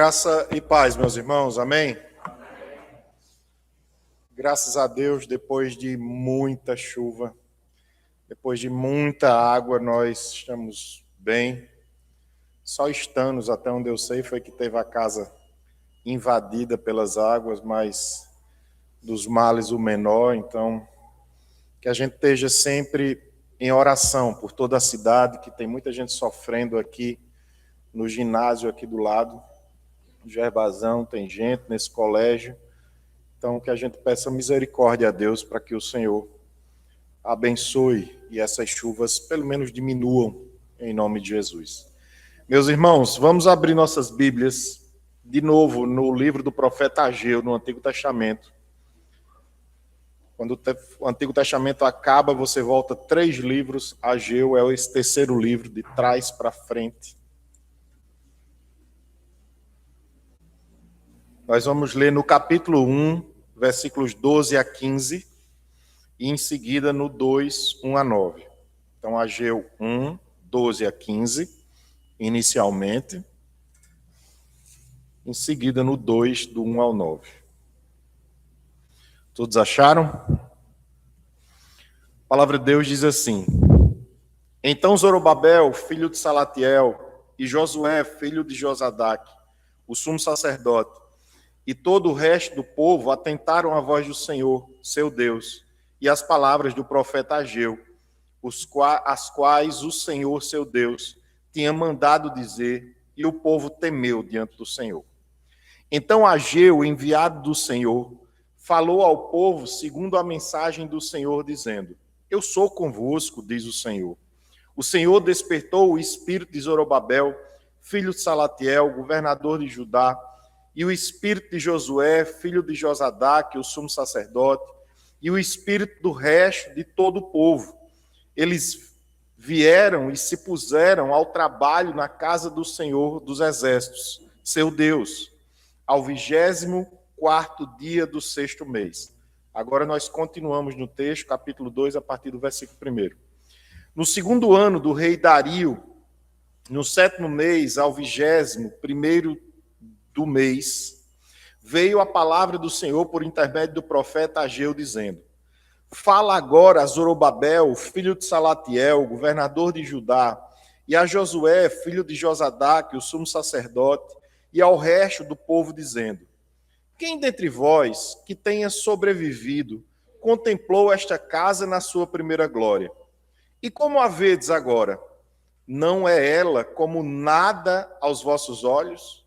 Graça e paz, meus irmãos, amém? Graças a Deus, depois de muita chuva, depois de muita água, nós estamos bem. Só estanos, até onde eu sei, foi que teve a casa invadida pelas águas, mas dos males o menor. Então, que a gente esteja sempre em oração por toda a cidade, que tem muita gente sofrendo aqui no ginásio aqui do lado. Gerbazão, tem gente nesse colégio. Então, que a gente peça misericórdia a Deus para que o Senhor abençoe e essas chuvas pelo menos diminuam em nome de Jesus. Meus irmãos, vamos abrir nossas Bíblias de novo no livro do profeta Ageu, no Antigo Testamento. Quando o Antigo Testamento acaba, você volta 3 livros. Ageu é esse terceiro livro, de trás para frente. Nós vamos ler no capítulo 1, versículos 12 a 15, e em seguida no 2, 1 a 9. Então, Ageu 1, 12 a 15, inicialmente. Em seguida no 2, do 1 ao 9. Todos acharam? A palavra de Deus diz assim: Então Zorobabel, filho de Salatiel, e Josué, filho de Josadaque, o sumo sacerdote, e todo o resto do povo atentaram à voz do Senhor, seu Deus, e às palavras do profeta Ageu, as quais o Senhor, seu Deus, tinha mandado dizer, e o povo temeu diante do Senhor. Então Ageu, enviado do Senhor, falou ao povo segundo a mensagem do Senhor, dizendo: Eu sou convosco, diz o Senhor. O Senhor despertou o espírito de Zorobabel, filho de Salatiel, governador de Judá, e o espírito de Josué, filho de Josadaque, o sumo sacerdote, e o espírito do resto de todo o povo. Eles vieram e se puseram ao trabalho na casa do Senhor dos Exércitos, seu Deus, ao 24º dia do 6º mês. Agora nós continuamos no texto, capítulo 2, a partir do versículo 1. No 2º ano do rei Dario, no 7º mês, ao 21º do mês, veio a palavra do Senhor por intermédio do profeta Ageu, dizendo: Fala agora a Zorobabel, filho de Salatiel, governador de Judá, e a Josué, filho de Josadaque, o sumo sacerdote, e ao resto do povo, dizendo: Quem dentre vós que tenha sobrevivido contemplou esta casa na sua primeira glória? E como a vedes agora? Não é ela como nada aos vossos olhos?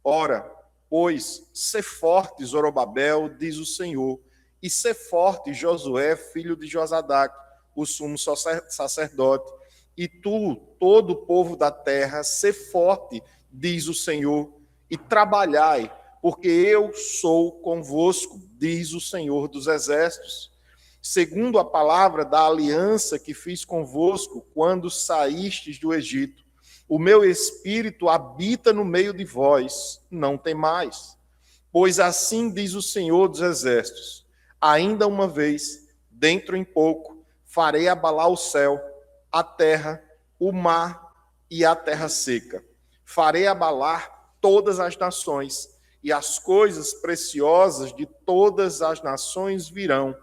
Ora, pois, sê forte, Zorobabel, diz o Senhor, e sê forte, Josué, filho de Josadaque, o sumo sacerdote, e tu, todo o povo da terra, sê forte, diz o Senhor, e trabalhai, porque eu sou convosco, diz o Senhor dos Exércitos, segundo a palavra da aliança que fiz convosco quando saístes do Egito. O meu espírito habita no meio de vós, não temais. Pois assim diz o Senhor dos Exércitos: ainda uma vez, dentro em pouco, farei abalar o céu, a terra, o mar e a terra seca. Farei abalar todas as nações, e as coisas preciosas de todas as nações virão,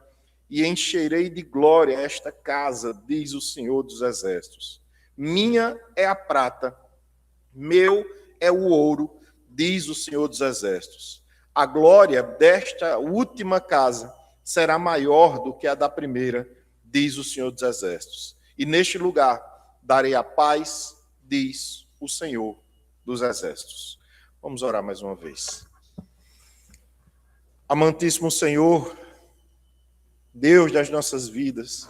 e encherei de glória esta casa, diz o Senhor dos Exércitos. Minha é a prata, meu é o ouro, diz o Senhor dos Exércitos. A glória desta última casa será maior do que a da primeira, diz o Senhor dos Exércitos. E neste lugar darei a paz, diz o Senhor dos Exércitos. Vamos orar mais uma vez. Amantíssimo Senhor, Deus das nossas vidas,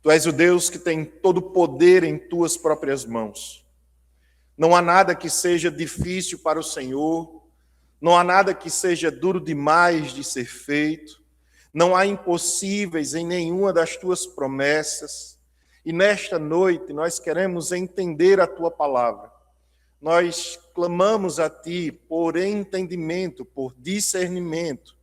Tu és o Deus que tem todo o poder em Tuas próprias mãos. Não há nada que seja difícil para o Senhor, não há nada que seja duro demais de ser feito, não há impossíveis em nenhuma das Tuas promessas. E nesta noite nós queremos entender a Tua palavra. Nós clamamos a Ti por entendimento, por discernimento,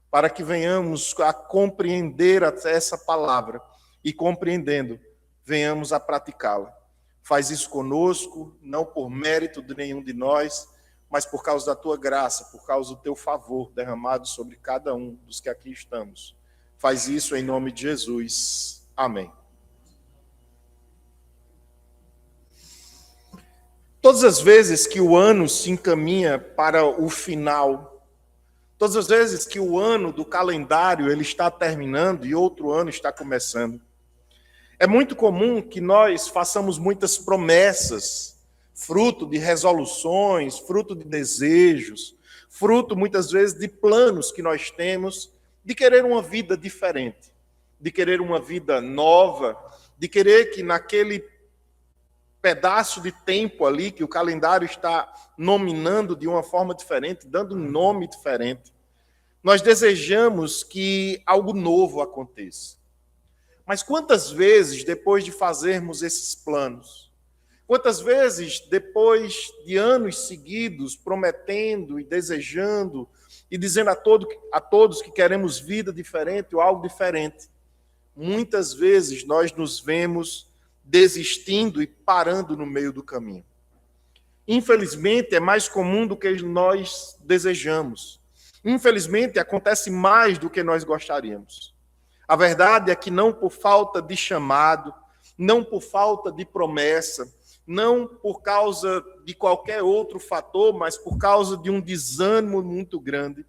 para que venhamos a compreender essa palavra e, compreendendo, venhamos a praticá-la. Faz isso conosco, não por mérito de nenhum de nós, mas por causa da tua graça, por causa do teu favor derramado sobre cada um dos que aqui estamos. Faz isso em nome de Jesus. Amém. Todas as vezes que o ano se encaminha para o final, todas as vezes que o ano do calendário ele está terminando e outro ano está começando, é muito comum que nós façamos muitas promessas, fruto de resoluções, fruto de desejos, fruto muitas vezes de planos que nós temos de querer uma vida diferente, de querer uma vida nova, de querer que naquele pedaço de tempo ali que o calendário está nominando de uma forma diferente, dando um nome diferente, nós desejamos que algo novo aconteça. Mas quantas vezes, depois de fazermos esses planos, quantas vezes, depois de anos seguidos, prometendo e desejando e dizendo a todos que queremos vida diferente ou algo diferente, muitas vezes nós nos vemos desistindo e parando no meio do caminho. Infelizmente, é mais comum do que nós desejamos. Infelizmente, acontece mais do que nós gostaríamos. A verdade é que não por falta de chamado, não por falta de promessa, não por causa de qualquer outro fator, mas por causa de um desânimo muito grande.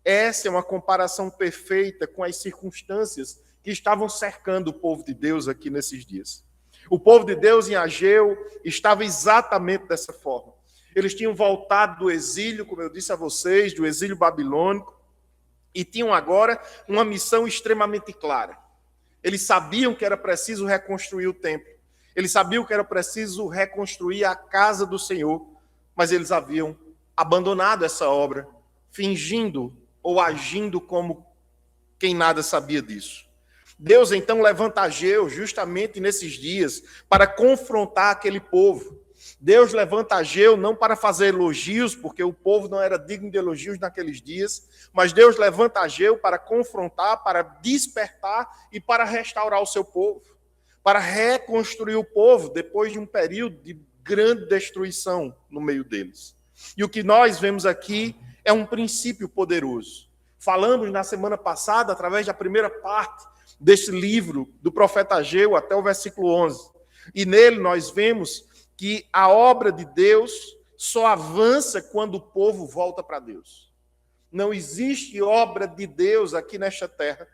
Essa é uma comparação perfeita com as circunstâncias que estavam cercando o povo de Deus aqui nesses dias. O povo de Deus em Ageu estava exatamente dessa forma. Eles tinham voltado do exílio, como eu disse a vocês, do exílio babilônico, e tinham agora uma missão extremamente clara. Eles sabiam que era preciso reconstruir o templo. Eles sabiam que era preciso reconstruir a casa do Senhor, mas eles haviam abandonado essa obra, fingindo ou agindo como quem nada sabia disso. Deus então levanta Ageu justamente nesses dias para confrontar aquele povo. Deus levanta Ageu não para fazer elogios, porque o povo não era digno de elogios naqueles dias, mas Deus levanta Ageu para confrontar, para despertar e para restaurar o seu povo, para reconstruir o povo depois de um período de grande destruição no meio deles. E o que nós vemos aqui é um princípio poderoso. Falamos na semana passada, através da primeira parte deste livro do profeta Ageu até o versículo 11. E nele nós vemos que a obra de Deus só avança quando o povo volta para Deus. Não existe obra de Deus aqui nesta terra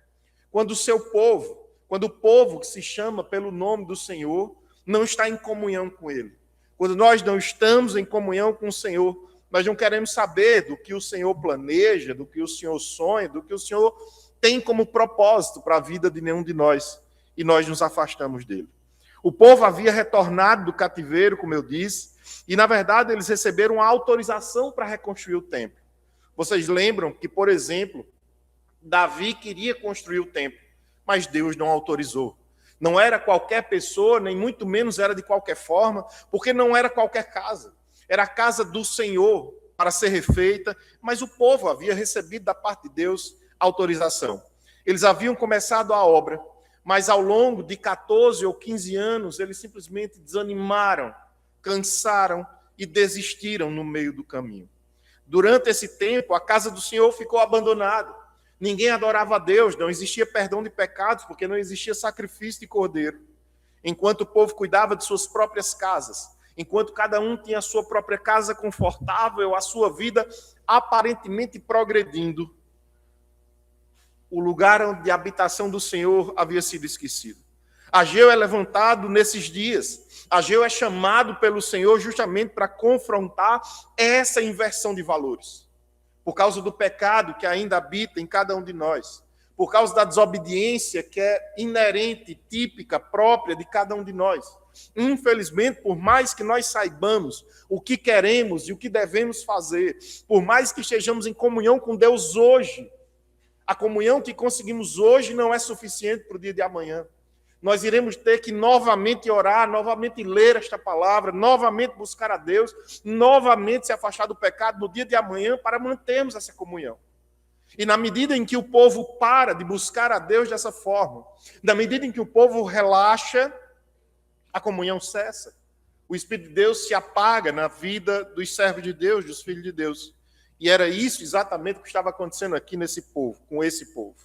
quando o seu povo, quando o povo que se chama pelo nome do Senhor, não está em comunhão com Ele. Quando nós não estamos em comunhão com o Senhor, nós não queremos saber do que o Senhor planeja, do que o Senhor sonha, do que o Senhor tem como propósito para a vida de nenhum de nós, e nós nos afastamos dele. O povo havia retornado do cativeiro, como eu disse, e na verdade eles receberam a autorização para reconstruir o templo. Vocês lembram que, por exemplo, Davi queria construir o templo, mas Deus não autorizou. Não era qualquer pessoa, nem muito menos era de qualquer forma, porque não era qualquer casa. Era a casa do Senhor para ser refeita, mas o povo havia recebido da parte de Deus autorização. Eles haviam começado a obra, mas ao longo de 14 ou 15 anos, eles simplesmente desanimaram, cansaram e desistiram no meio do caminho. Durante esse tempo, a casa do Senhor ficou abandonada. Ninguém adorava a Deus, não existia perdão de pecados, porque não existia sacrifício de cordeiro. Enquanto o povo cuidava de suas próprias casas, enquanto cada um tinha a sua própria casa confortável, a sua vida aparentemente progredindo, o lugar de habitação do Senhor havia sido esquecido. Ageu é levantado nesses dias. Ageu é chamado pelo Senhor justamente para confrontar essa inversão de valores. Por causa do pecado que ainda habita em cada um de nós. Por causa da desobediência que é inerente, típica, própria de cada um de nós. Infelizmente, por mais que nós saibamos o que queremos e o que devemos fazer, por mais que estejamos em comunhão com Deus hoje, a comunhão que conseguimos hoje não é suficiente para o dia de amanhã. Nós iremos ter que novamente orar, novamente ler esta palavra, novamente buscar a Deus, novamente se afastar do pecado no dia de amanhã para mantermos essa comunhão. E na medida em que o povo para de buscar a Deus dessa forma, na medida em que o povo relaxa, a comunhão cessa. O Espírito de Deus se apaga na vida dos servos de Deus, dos filhos de Deus. E era isso exatamente o que estava acontecendo aqui nesse povo, com esse povo.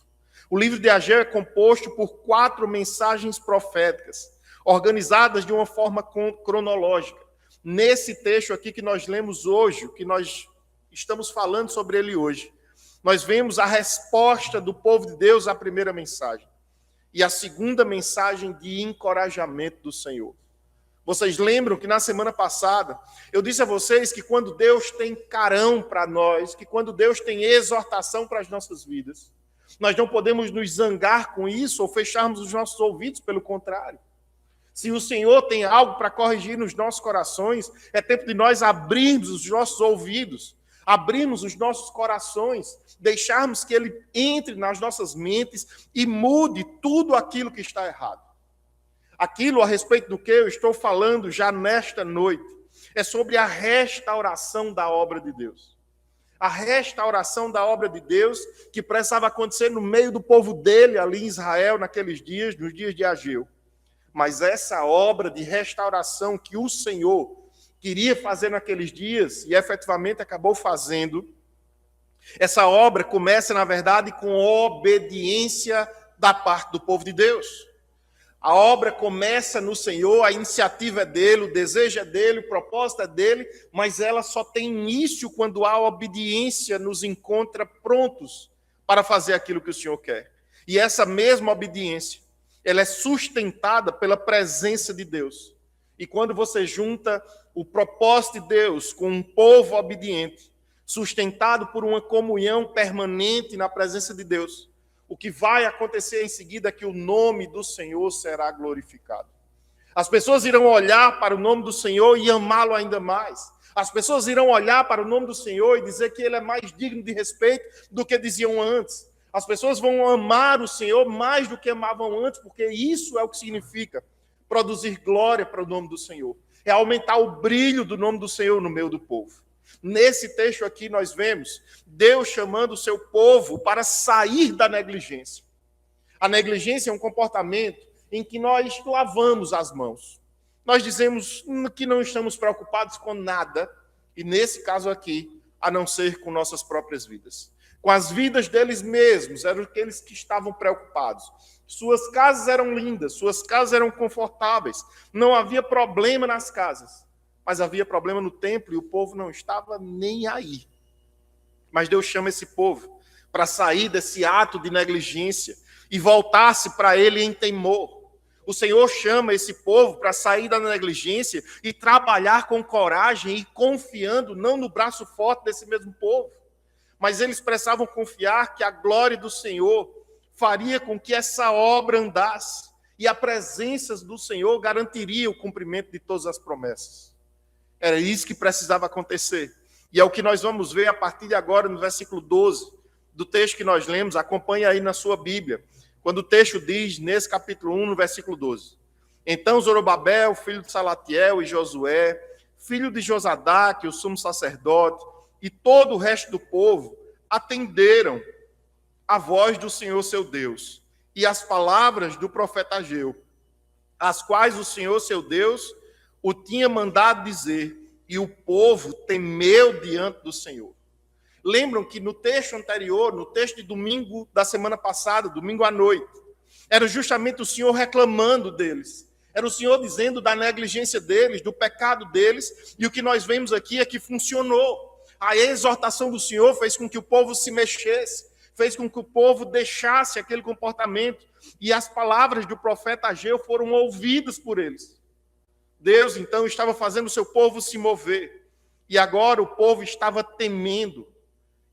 O livro de Ageu é composto por 4 mensagens proféticas, organizadas de uma forma cronológica. Nesse texto aqui que nós lemos hoje, que nós estamos falando sobre ele hoje, nós vemos a resposta do povo de Deus à primeira mensagem. E a segunda mensagem de encorajamento do Senhor. Vocês lembram que na semana passada eu disse a vocês que quando Deus tem carão para nós, que quando Deus tem exortação para as nossas vidas, nós não podemos nos zangar com isso ou fecharmos os nossos ouvidos, pelo contrário. Se o Senhor tem algo para corrigir nos nossos corações, é tempo de nós abrirmos os nossos ouvidos, abrirmos os nossos corações, deixarmos que Ele entre nas nossas mentes e mude tudo aquilo que está errado. Aquilo a respeito do que eu estou falando já nesta noite é sobre a restauração da obra de Deus. A restauração da obra de Deus que precisava acontecer no meio do povo dele, ali em Israel, naqueles dias, nos dias de Ageu. Mas essa obra de restauração que o Senhor queria fazer naqueles dias, e efetivamente acabou fazendo, essa obra começa, na verdade, com obediência da parte do povo de Deus. A obra começa no Senhor, a iniciativa é dele, o desejo é dele, o propósito é dele, mas ela só tem início quando a obediência nos encontra prontos para fazer aquilo que o Senhor quer. E essa mesma obediência, ela é sustentada pela presença de Deus. E quando você junta o propósito de Deus com um povo obediente, sustentado por uma comunhão permanente na presença de Deus, o que vai acontecer em seguida é que o nome do Senhor será glorificado. As pessoas irão olhar para o nome do Senhor e amá-lo ainda mais. As pessoas irão olhar para o nome do Senhor e dizer que ele é mais digno de respeito do que diziam antes. As pessoas vão amar o Senhor mais do que amavam antes, porque isso é o que significa produzir glória para o nome do Senhor. É aumentar o brilho do nome do Senhor no meio do povo. Nesse texto aqui nós vemos Deus chamando o seu povo para sair da negligência. A negligência é um comportamento em que nós lavamos as mãos. Nós dizemos que não estamos preocupados com nada, e nesse caso aqui, a não ser com nossas próprias vidas. Com as vidas deles mesmos, eram aqueles que estavam preocupados. Suas casas eram lindas, suas casas eram confortáveis, não havia problema nas casas. Mas havia problema no templo e o povo não estava nem aí. Mas Deus chama esse povo para sair desse ato de negligência e voltar-se para ele em temor. O Senhor chama esse povo para sair da negligência e trabalhar com coragem e confiando não no braço forte desse mesmo povo, mas eles precisavam confiar que a glória do Senhor faria com que essa obra andasse e a presença do Senhor garantiria o cumprimento de todas as promessas. Era isso que precisava acontecer. E é o que nós vamos ver a partir de agora no versículo 12 do texto que nós lemos. Acompanhe aí na sua Bíblia. Quando o texto diz, nesse capítulo 1, no versículo 12. Então Zorobabel, filho de Salatiel e Josué, filho de Josadaque, o sumo sacerdote, e todo o resto do povo atenderam a voz do Senhor seu Deus e as palavras do profeta Ageu, as quais o Senhor seu Deus o tinha mandado dizer, e o povo temeu diante do Senhor. Lembram que no texto anterior, no texto de domingo da semana passada, domingo à noite, era justamente o Senhor reclamando deles. Era o Senhor dizendo da negligência deles, do pecado deles, e o que nós vemos aqui é que funcionou. A exortação do Senhor fez com que o povo se mexesse, fez com que o povo deixasse aquele comportamento, e as palavras do profeta Ageu foram ouvidas por eles. Deus, então, estava fazendo o seu povo se mover. E agora o povo estava temendo.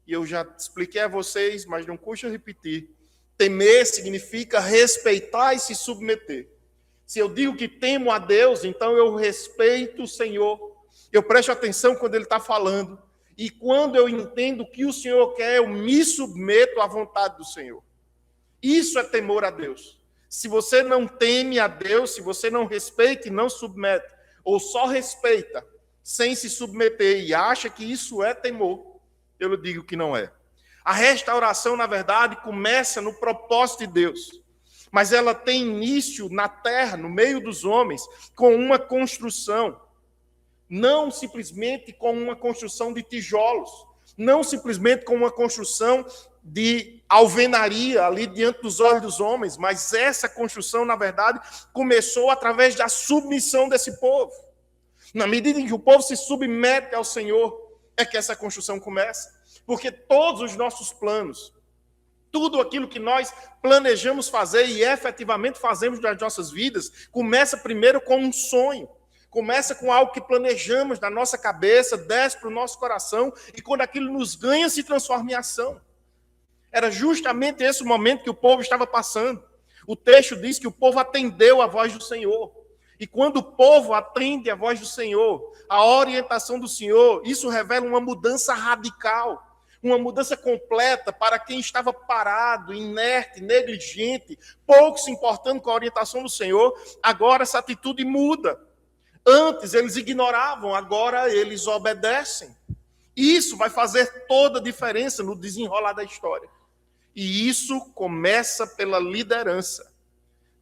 E eu já expliquei a vocês, mas não custa repetir. Temer significa respeitar e se submeter. Se eu digo que temo a Deus, então eu respeito o Senhor. Eu presto atenção quando Ele está falando. E quando eu entendo o que o Senhor quer, eu me submeto à vontade do Senhor. Isso é temor a Deus. Se você não teme a Deus, se você não respeita e não submete, ou só respeita sem se submeter e acha que isso é temor, eu lhe digo que não é. A restauração, na verdade, começa no propósito de Deus, mas ela tem início na terra, no meio dos homens, com uma construção. não simplesmente com uma construção de tijolos, não simplesmente com uma construção de alvenaria ali diante dos olhos dos homens, mas essa construção, na verdade, começou através da submissão desse povo. Na medida em que o povo se submete ao Senhor, é que essa construção começa. Porque todos os nossos planos, tudo aquilo que nós planejamos fazer e efetivamente fazemos nas nossas vidas, começa primeiro com um sonho. Começa com algo que planejamos na nossa cabeça, desce para o nosso coração, e quando aquilo nos ganha, se transforma em ação. Era justamente esse o momento que o povo estava passando. O texto diz que o povo atendeu a voz do Senhor. E quando o povo atende a voz do Senhor, a orientação do Senhor, isso revela uma mudança radical, uma mudança completa para quem estava parado, inerte, negligente, pouco se importando com a orientação do Senhor. Agora essa atitude muda. Antes eles ignoravam, agora eles obedecem. Isso vai fazer toda a diferença no desenrolar da história. E isso começa pela liderança.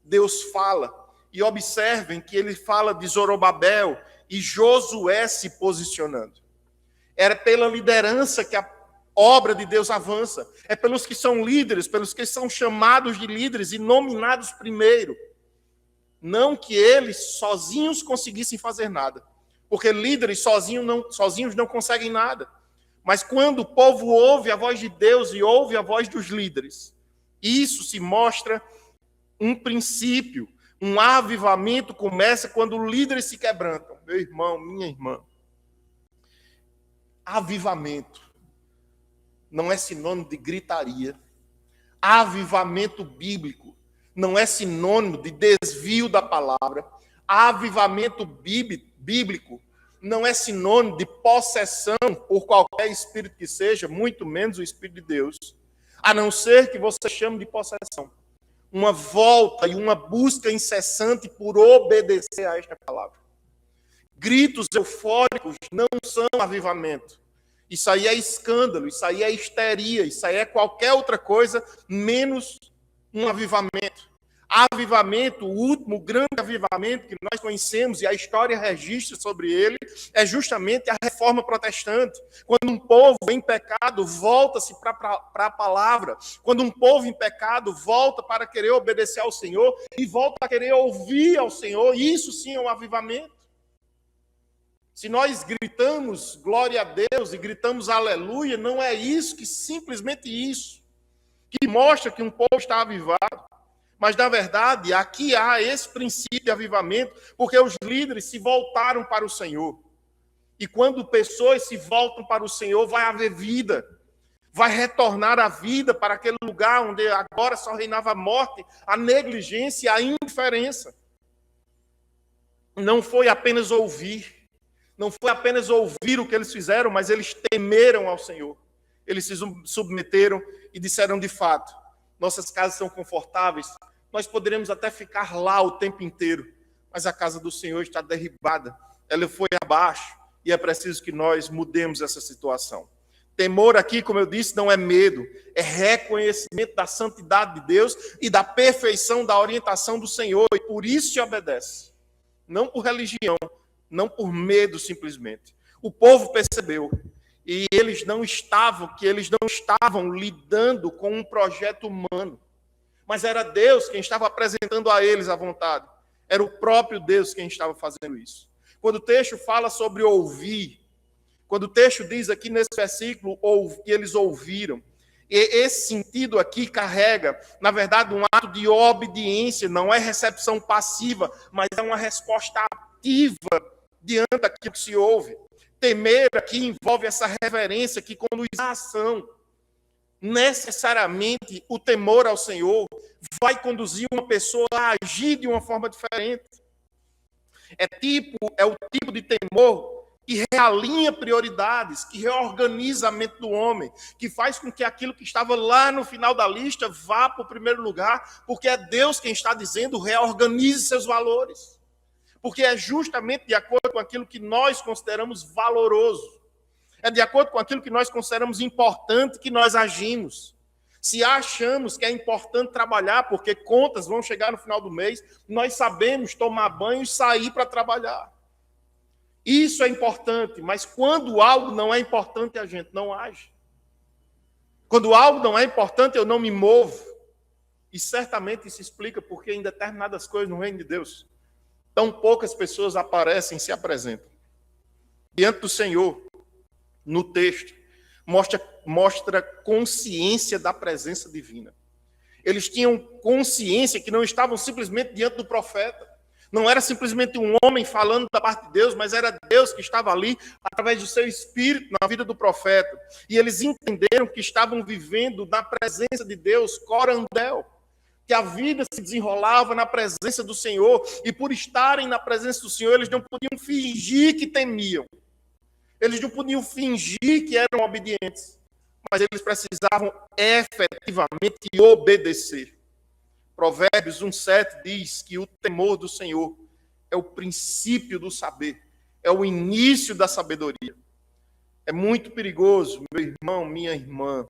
Deus fala. E observem que ele fala de Zorobabel e Josué se posicionando. Era pela liderança que a obra de Deus avança. É pelos que são líderes, pelos que são chamados de líderes e nominados primeiro. Não que eles sozinhos conseguissem fazer nada. Porque líderes sozinhos não conseguem nada. Mas quando o povo ouve a voz de Deus e ouve a voz dos líderes, isso se mostra um princípio. Um avivamento começa quando líderes se quebrantam. Meu irmão, minha irmã. Avivamento não é sinônimo de gritaria. Avivamento bíblico não é sinônimo de desvio da palavra. Avivamento bíblico não é sinônimo de possessão por qualquer espírito que seja, muito menos o Espírito de Deus, a não ser que você chame de possessão. Uma volta e uma busca incessante por obedecer a esta palavra. Gritos eufóricos não são avivamento. Isso aí é escândalo, isso aí é histeria, isso aí é qualquer outra coisa, menos um avivamento. Avivamento, o último grande avivamento que nós conhecemos, e a história registra sobre ele, é justamente a reforma protestante. Quando um povo em pecado volta-se para a palavra, quando um povo em pecado volta para querer obedecer ao Senhor e volta a querer ouvir ao Senhor, isso sim é um avivamento. Se nós gritamos glória a Deus e gritamos aleluia, não é isso, que simplesmente isso, que mostra que um povo está avivado. Mas, na verdade, aqui há esse princípio de avivamento, porque os líderes se voltaram para o Senhor. E quando pessoas se voltam para o Senhor, vai haver vida. Vai retornar a vida para aquele lugar onde agora só reinava a morte, a negligência e a indiferença. Não foi apenas ouvir. Não foi apenas ouvir o que eles fizeram, mas eles temeram ao Senhor. Eles se submeteram e disseram de fato, nossas casas são confortáveis, nós poderemos até ficar lá o tempo inteiro, mas a casa do Senhor está derribada, ela foi abaixo, e é preciso que nós mudemos essa situação. Temor aqui, como eu disse, não é medo, é reconhecimento da santidade de Deus e da perfeição da orientação do Senhor, e por isso se obedece. Não por religião, não por medo simplesmente. O povo percebeu, e eles não estavam lidando com um projeto humano, mas era Deus quem estava apresentando a eles a vontade. Era o próprio Deus quem estava fazendo isso. Quando o texto fala sobre ouvir, quando o texto diz aqui nesse versículo que eles ouviram, e esse sentido aqui carrega, na verdade, um ato de obediência, não é recepção passiva, mas é uma resposta ativa diante daquilo que se ouve. Temer aqui envolve essa reverência que conduz à ação. Necessariamente, o temor ao Senhor vai conduzir uma pessoa a agir de uma forma diferente. É o tipo de temor que realinha prioridades, que reorganiza a mente do homem, que faz com que aquilo que estava lá no final da lista vá para o primeiro lugar, porque é Deus quem está dizendo, reorganize seus valores. Porque é justamente de acordo com aquilo que nós consideramos valoroso. É de acordo com aquilo que nós consideramos importante que nós agimos. Se achamos que é importante trabalhar, porque contas vão chegar no final do mês, nós sabemos tomar banho e sair para trabalhar. Isso é importante, mas quando algo não é importante, a gente não age. Quando algo não é importante, eu não me movo. E certamente isso explica porque em determinadas coisas no reino de Deus, tão poucas pessoas aparecem e se apresentam. Diante do Senhor, no texto, mostra consciência da presença divina. Eles tinham consciência que não estavam simplesmente diante do profeta. Não era simplesmente um homem falando da parte de Deus, mas era Deus que estava ali através do seu espírito na vida do profeta. E eles entenderam que estavam vivendo na presença de Deus, corandel, que a vida se desenrolava na presença do Senhor, e por estarem na presença do Senhor, eles não podiam fingir que temiam. Eles não podiam fingir que eram obedientes, mas eles precisavam efetivamente obedecer. Provérbios 1,7 diz que o temor do Senhor é o princípio do saber, é o início da sabedoria. É muito perigoso, meu irmão, minha irmã,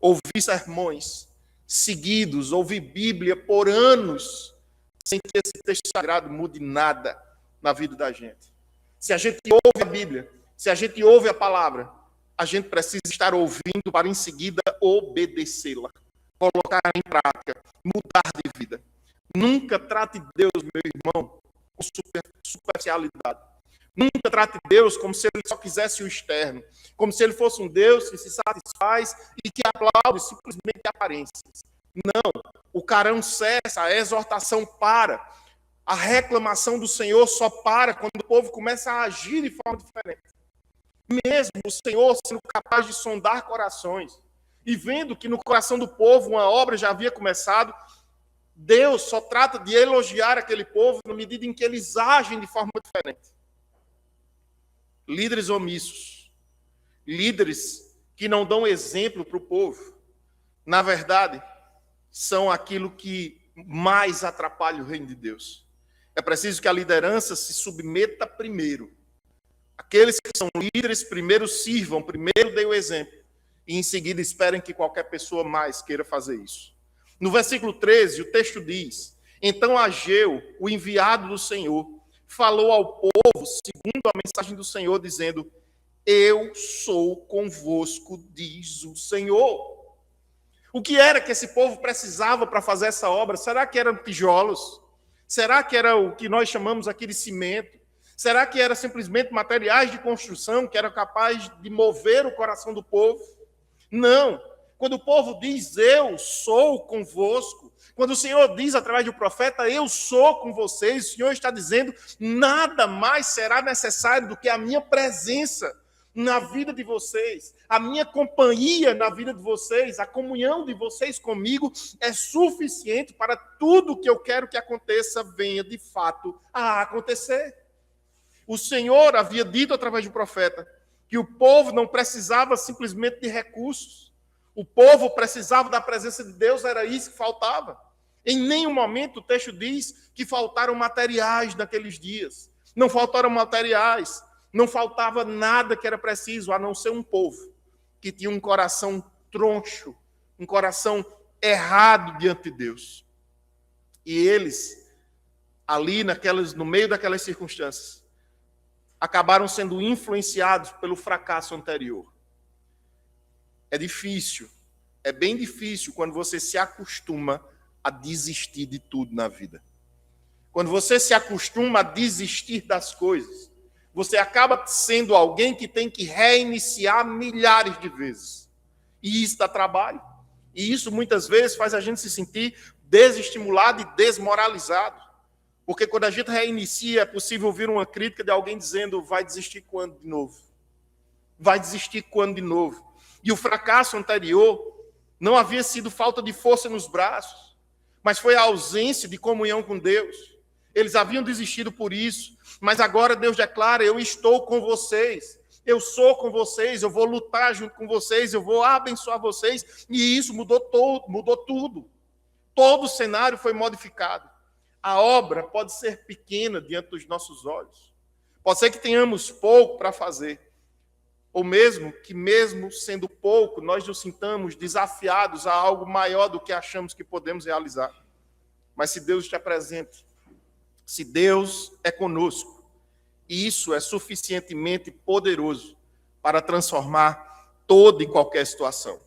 ouvir sermões seguidos, ouvir Bíblia por anos, sem que esse texto sagrado mude nada na vida da gente. Se a gente ouve a Bíblia, se a gente ouve a palavra, a gente precisa estar ouvindo para em seguida obedecê-la, colocar em prática, mudar de vida. Nunca trate Deus, meu irmão, com superficialidade. Nunca trate Deus como se ele só quisesse o externo, como se ele fosse um Deus que se satisfaz e que aplaude simplesmente aparências. Não, o carão cessa, a exortação para, a reclamação do Senhor só para quando o povo começa a agir de forma diferente. Mesmo o Senhor sendo capaz de sondar corações e vendo que no coração do povo uma obra já havia começado, Deus só trata de elogiar aquele povo na medida em que eles agem de forma diferente. Líderes omissos, líderes que não dão exemplo para o povo, na verdade, são aquilo que mais atrapalha o reino de Deus. É preciso que a liderança se submeta primeiro. Aqueles que são líderes primeiro sirvam, primeiro deem o exemplo, e em seguida esperem que qualquer pessoa mais queira fazer isso. No versículo 13, o texto diz: então Ageu, o enviado do Senhor, falou ao povo, segundo a mensagem do Senhor, dizendo: eu sou convosco, diz o Senhor. O que era que esse povo precisava para fazer essa obra? Será que eram tijolos? Será que era o que nós chamamos aqui de cimento? Será que era simplesmente materiais de construção que eram capazes de mover o coração do povo? Não. Quando o povo diz, eu sou convosco, quando o Senhor diz através do profeta, eu sou com vocês, o Senhor está dizendo, nada mais será necessário do que a minha presença na vida de vocês, a minha companhia na vida de vocês, a comunhão de vocês comigo é suficiente para tudo que eu quero que aconteça venha de fato a acontecer. O Senhor havia dito através do profeta que o povo não precisava simplesmente de recursos. O povo precisava da presença de Deus, era isso que faltava. Em nenhum momento o texto diz que faltaram materiais naqueles dias. Não faltaram materiais, não faltava nada que era preciso, a não ser um povo que tinha um coração troncho, um coração errado diante de Deus. E eles, ali no meio daquelas circunstâncias, acabaram sendo influenciados pelo fracasso anterior. É difícil, é bem difícil quando você se acostuma a desistir de tudo na vida. Quando você se acostuma a desistir das coisas, você acaba sendo alguém que tem que reiniciar milhares de vezes. E isso dá trabalho. E isso muitas vezes faz a gente se sentir desestimulado e desmoralizado. Porque quando a gente reinicia, é possível ouvir uma crítica de alguém dizendo, vai desistir quando de novo? Vai desistir quando de novo? E o fracasso anterior não havia sido falta de força nos braços, mas foi a ausência de comunhão com Deus. Eles haviam desistido por isso, mas agora Deus declara, eu estou com vocês, eu sou com vocês, eu vou lutar junto com vocês, eu vou abençoar vocês, e isso mudou tudo. Todo o cenário foi modificado. A obra pode ser pequena diante dos nossos olhos. Pode ser que tenhamos pouco para fazer. Ou mesmo que, mesmo sendo pouco, nós nos sintamos desafiados a algo maior do que achamos que podemos realizar. Mas se Deus está presente, se Deus é conosco, E isso é suficientemente poderoso para transformar toda e qualquer situação.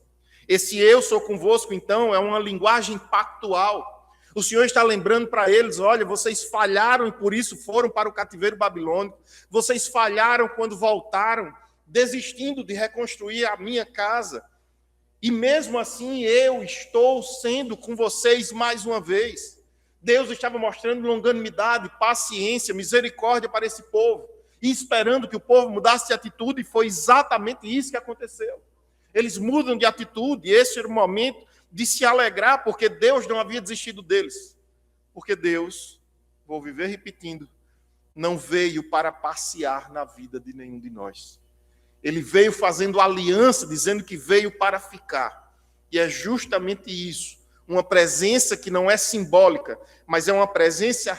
Esse eu sou convosco, então, é uma linguagem pactual. O Senhor está lembrando para eles, olha, vocês falharam e por isso foram para o cativeiro babilônico. Vocês falharam quando voltaram, desistindo de reconstruir a minha casa. E mesmo assim, eu estou sendo com vocês mais uma vez. Deus estava mostrando longanimidade, paciência, misericórdia para esse povo. E esperando que o povo mudasse de atitude, e foi exatamente isso que aconteceu. Eles mudam de atitude, e esse era o momento de se alegrar, porque Deus não havia desistido deles. Porque Deus, vou viver repetindo, não veio para passear na vida de nenhum de nós. Ele veio fazendo aliança, dizendo que veio para ficar. E é justamente isso, uma presença que não é simbólica, mas é uma presença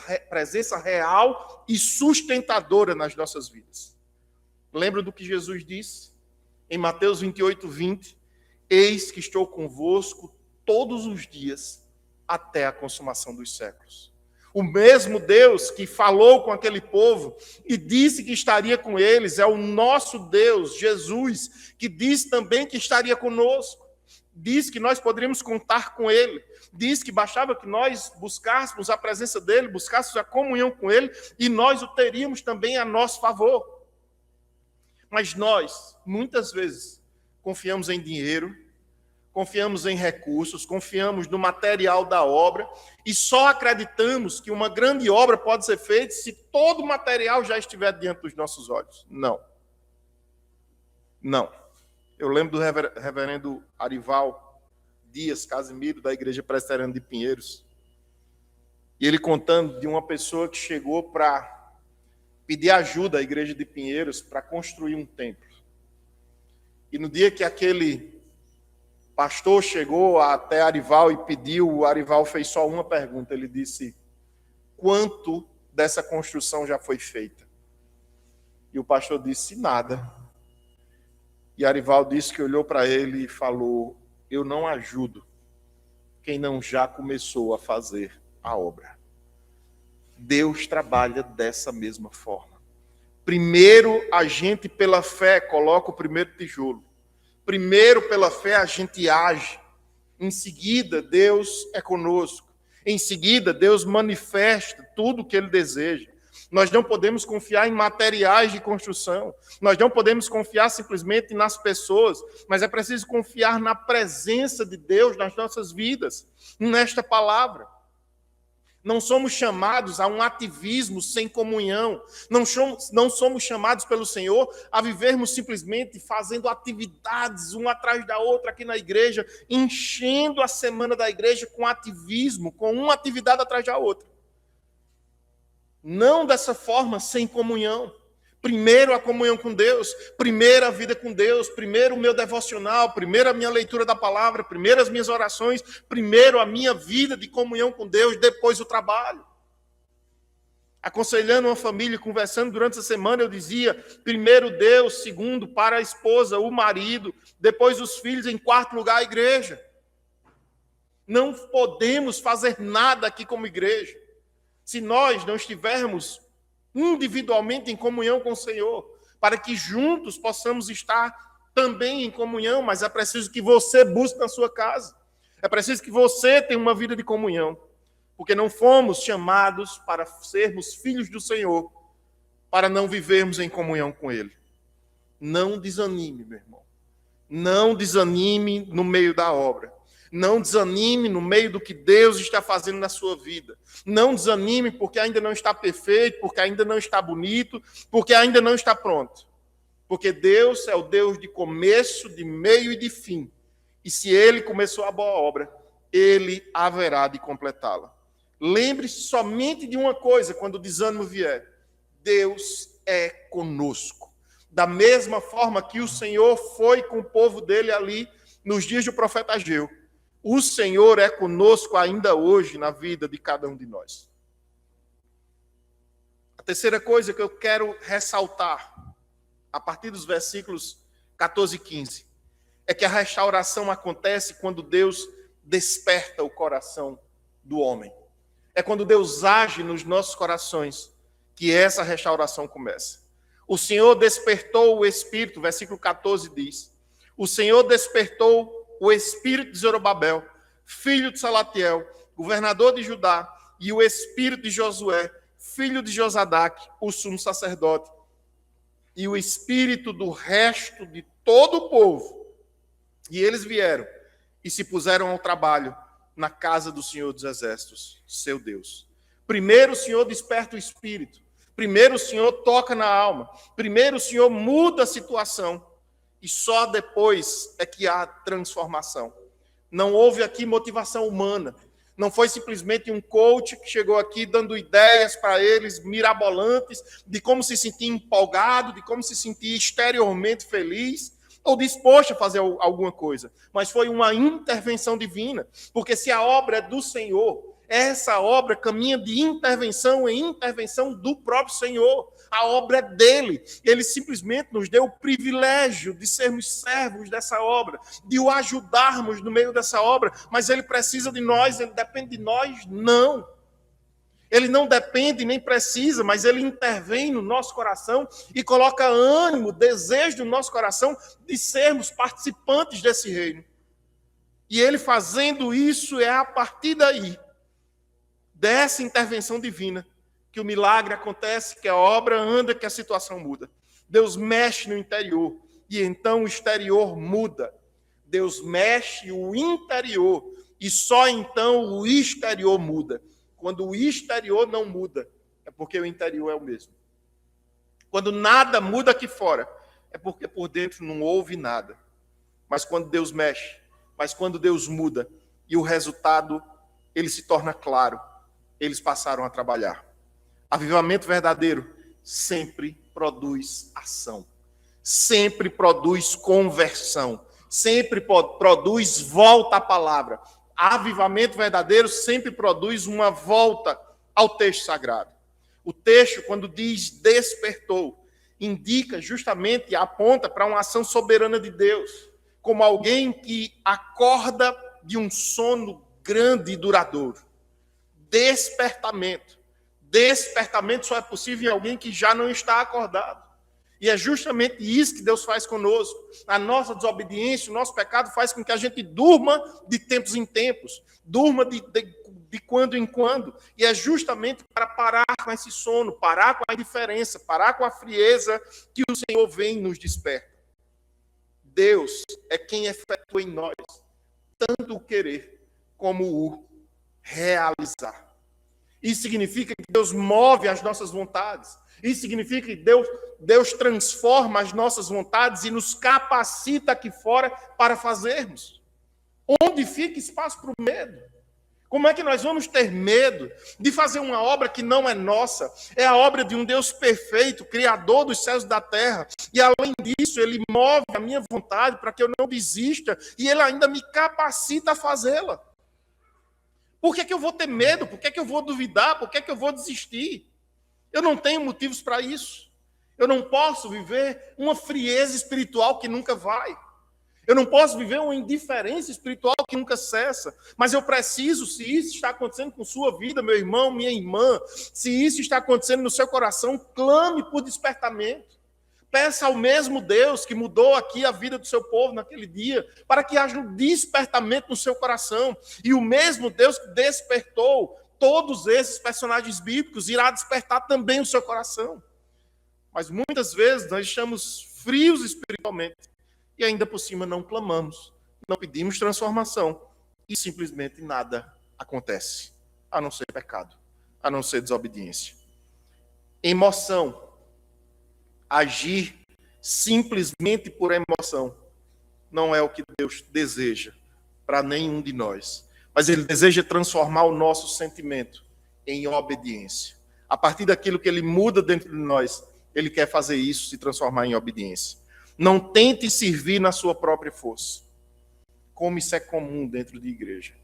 real e sustentadora nas nossas vidas. Lembra do que Jesus disse? Em Mateus 28, 20, eis que estou convosco todos os dias até a consumação dos séculos. O mesmo Deus que falou com aquele povo e disse que estaria com eles é o nosso Deus, Jesus, que diz também que estaria conosco. Diz que nós poderíamos contar com Ele. Diz que bastava que nós buscássemos a presença dEle, buscássemos a comunhão com Ele e nós o teríamos também a nosso favor. Mas nós, muitas vezes, confiamos em dinheiro, confiamos em recursos, confiamos no material da obra e só acreditamos que uma grande obra pode ser feita se todo o material já estiver diante dos nossos olhos. Não. Não. Eu lembro do reverendo Arival Dias Casimiro, da Igreja Presbiteriana de Pinheiros, e ele contando de uma pessoa que chegou para pedir ajuda à Igreja de Pinheiros para construir um templo. E no dia que aquele pastor chegou até Arival e pediu, o Arival fez só uma pergunta. Ele disse, quanto dessa construção já foi feita? E o pastor disse, nada. E Arival disse que olhou para ele e falou, eu não ajudo quem não já começou a fazer a obra. Deus trabalha dessa mesma forma. Primeiro, a gente pela fé coloca o primeiro tijolo. Primeiro, pela fé, a gente age. Em seguida, Deus é conosco. Em seguida, Deus manifesta tudo o que Ele deseja. Nós não podemos confiar em materiais de construção. Nós não podemos confiar simplesmente nas pessoas. Mas é preciso confiar na presença de Deus nas nossas vidas. Nesta palavra. Não somos chamados a um ativismo sem comunhão. Não somos chamados pelo Senhor a vivermos simplesmente fazendo atividades uma atrás da outra aqui na igreja, enchendo a semana da igreja com ativismo, com uma atividade atrás da outra. Não dessa forma, sem comunhão. Primeiro a comunhão com Deus, primeiro a vida com Deus, primeiro o meu devocional, primeiro a minha leitura da palavra, primeiro as minhas orações, primeiro a minha vida de comunhão com Deus, depois o trabalho. Aconselhando uma família, conversando durante a semana, eu dizia, primeiro Deus, segundo para a esposa, o marido, depois os filhos, em quarto lugar a igreja. Não podemos fazer nada aqui como igreja, se nós não estivermos individualmente em comunhão com o Senhor, para que juntos possamos estar também em comunhão, mas é preciso que você busque na sua casa, é preciso que você tenha uma vida de comunhão, porque não fomos chamados para sermos filhos do Senhor, para não vivermos em comunhão com Ele. Não desanime, meu irmão, não desanime no meio da obra. Não desanime no meio do que Deus está fazendo na sua vida. Não desanime porque ainda não está perfeito, porque ainda não está bonito, porque ainda não está pronto. Porque Deus é o Deus de começo, de meio e de fim. E se Ele começou a boa obra, Ele haverá de completá-la. Lembre-se somente de uma coisa quando o desânimo vier. Deus é conosco. Da mesma forma que o Senhor foi com o povo dele ali nos dias do profeta Ageu. O Senhor é conosco ainda hoje na vida de cada um de nós. A terceira coisa que eu quero ressaltar, a partir dos versículos 14 e 15, é que a restauração acontece quando Deus desperta o coração do homem. É quando Deus age nos nossos corações que essa restauração comece. O Senhor despertou o espírito, versículo 14 diz, o Senhor despertou o espírito de Zorobabel, filho de Salatiel, governador de Judá, e o espírito de Josué, filho de Josadaque, o sumo sacerdote, e o espírito do resto de todo o povo. E eles vieram e se puseram ao trabalho na casa do Senhor dos Exércitos, seu Deus. Primeiro o Senhor desperta o espírito. Primeiro o Senhor toca na alma. Primeiro o Senhor muda a situação. E só depois é que há transformação. Não houve aqui motivação humana. Não foi simplesmente um coach que chegou aqui dando ideias para eles mirabolantes de como se sentir empolgado, de como se sentir exteriormente feliz ou disposto a fazer alguma coisa. Mas foi uma intervenção divina. Porque se a obra é do Senhor, essa obra caminha de intervenção em intervenção do próprio Senhor. A obra é dele. Ele simplesmente nos deu o privilégio de sermos servos dessa obra, de o ajudarmos no meio dessa obra, mas ele precisa de nós, ele depende de nós? Não. Ele não depende nem precisa, mas ele intervém no nosso coração e coloca ânimo, desejo no nosso coração de sermos participantes desse reino. E ele fazendo isso, é a partir daí, dessa intervenção divina, que o milagre acontece, que a obra anda, que a situação muda. Deus mexe no interior e então o exterior muda. Deus mexe o interior e só então o exterior muda. Quando o exterior não muda, é porque o interior é o mesmo. Quando nada muda aqui fora, é porque por dentro não houve nada. Mas quando Deus mexe, mas quando Deus muda e o resultado ele se torna claro, eles passaram a trabalhar. Avivamento verdadeiro sempre produz ação, sempre produz conversão, sempre produz volta à palavra. Avivamento verdadeiro sempre produz uma volta ao texto sagrado. O texto, quando diz despertou, indica justamente e aponta para uma ação soberana de Deus, como alguém que acorda de um sono grande e duradouro. Despertamento. Despertamento só é possível em alguém que já não está acordado. E é justamente isso que Deus faz conosco. A nossa desobediência, o nosso pecado faz com que a gente durma de tempos em tempos, durma de quando em quando. E é justamente para parar com esse sono, parar com a indiferença, parar com a frieza que o Senhor vem e nos desperta. Deus é quem efetua em nós tanto o querer como o realizar. Isso significa que Deus move as nossas vontades. Isso significa que Deus transforma as nossas vontades e nos capacita aqui fora para fazermos. Onde fica espaço para o medo? Como é que nós vamos ter medo de fazer uma obra que não é nossa? É a obra de um Deus perfeito, Criador dos céus e da terra. E além disso, Ele move a minha vontade para que eu não desista. E Ele ainda me capacita a fazê-la. Por que eu vou ter medo? Por que eu vou duvidar? Por que eu vou desistir? Eu não tenho motivos para isso. Eu não posso viver uma frieza espiritual que nunca vai. Eu não posso viver uma indiferença espiritual que nunca cessa. Mas eu preciso, se isso está acontecendo com sua vida, meu irmão, minha irmã, se isso está acontecendo no seu coração, clame por despertamento. Peça ao mesmo Deus que mudou aqui a vida do seu povo naquele dia, para que haja um despertamento no seu coração. E o mesmo Deus que despertou todos esses personagens bíblicos irá despertar também o seu coração. Mas muitas vezes nós estamos frios espiritualmente e ainda por cima não clamamos, não pedimos transformação e simplesmente nada acontece, a não ser pecado, a não ser desobediência. Emoção. Agir simplesmente por emoção não é o que Deus deseja para nenhum de nós. Mas Ele deseja transformar o nosso sentimento em obediência. A partir daquilo que Ele muda dentro de nós, Ele quer fazer isso, se transformar em obediência. Não tente servir na sua própria força, como isso é comum dentro de igreja.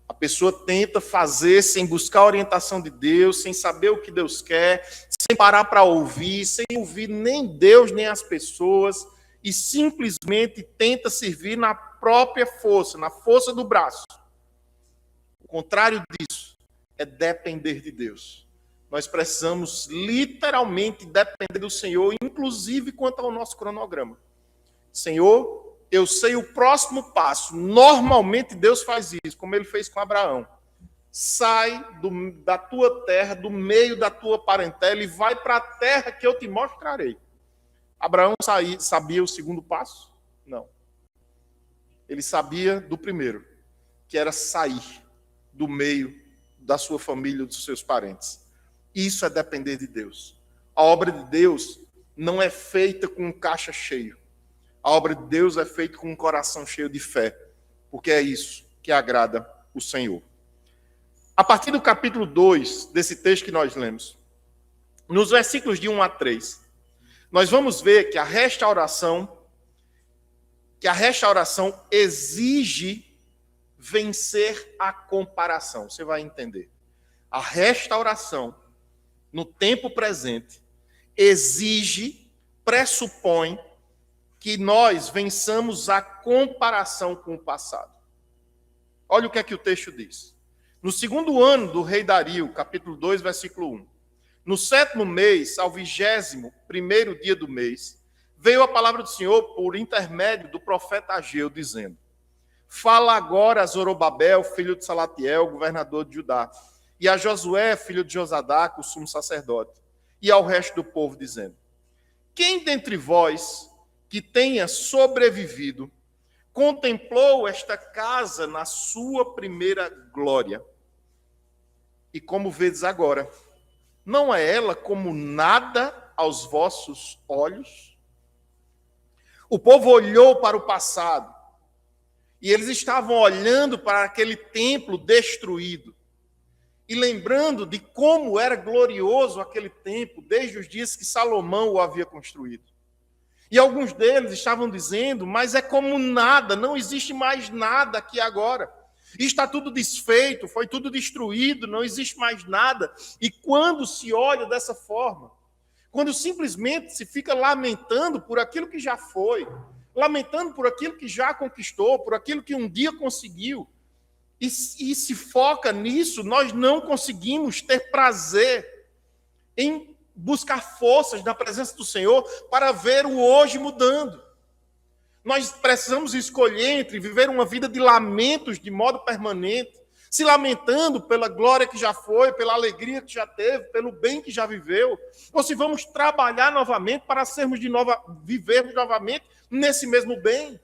A pessoa tenta fazer sem buscar a orientação de Deus, sem saber o que Deus quer, sem parar para ouvir, sem ouvir nem Deus, nem as pessoas, e simplesmente tenta servir na própria força, na força do braço. O contrário disso é depender de Deus. nós precisamos literalmente depender do Senhor, inclusive quanto ao nosso cronograma. Senhor, eu sei o próximo passo. Normalmente Deus faz isso, como ele fez com Abraão. Sai da tua terra, do meio da tua parentela e vai para a terra que eu te mostrarei. Abraão sabia o segundo passo? Não. Ele sabia do primeiro, que era sair do meio da sua família, dos seus parentes. Isso é depender de Deus. A obra de Deus não é feita com um caixa cheio. A obra de Deus é feita com um coração cheio de fé, porque é isso que agrada o Senhor. A partir do capítulo 2, desse texto que nós lemos, nos versículos de 1 a 3, nós vamos ver que a restauração exige vencer a comparação. Você vai entender. A restauração, no tempo presente, pressupõe que nós vençamos a comparação com o passado. Olha o que o texto diz. No segundo ano do rei Dario, capítulo 2, versículo 1, no 7º mês, ao 21º dia do mês, veio a palavra do Senhor por intermédio do profeta Ageu, dizendo: fala agora a Zorobabel, filho de Salatiel, governador de Judá, e a Josué, filho de Josadac, o sumo sacerdote, e ao resto do povo, dizendo: quem dentre vós que tenha sobrevivido contemplou esta casa na sua primeira glória? E como vedes agora, não é ela como nada aos vossos olhos? O povo olhou para o passado, e eles estavam olhando para aquele templo destruído, e lembrando de como era glorioso aquele templo, desde os dias que Salomão o havia construído. E alguns deles estavam dizendo: mas é como nada, não existe mais nada aqui agora. Está tudo desfeito, foi tudo destruído, não existe mais nada. E quando se olha dessa forma, quando simplesmente se fica lamentando por aquilo que já foi, lamentando por aquilo que já conquistou, por aquilo que um dia conseguiu, e se foca nisso, nós não conseguimos ter prazer em buscar forças na presença do Senhor para ver o hoje mudando. Nós precisamos escolher entre viver uma vida de lamentos de modo permanente, se lamentando pela glória que já foi, pela alegria que já teve, pelo bem que já viveu, ou se vamos trabalhar novamente para vivermos novamente nesse mesmo bem.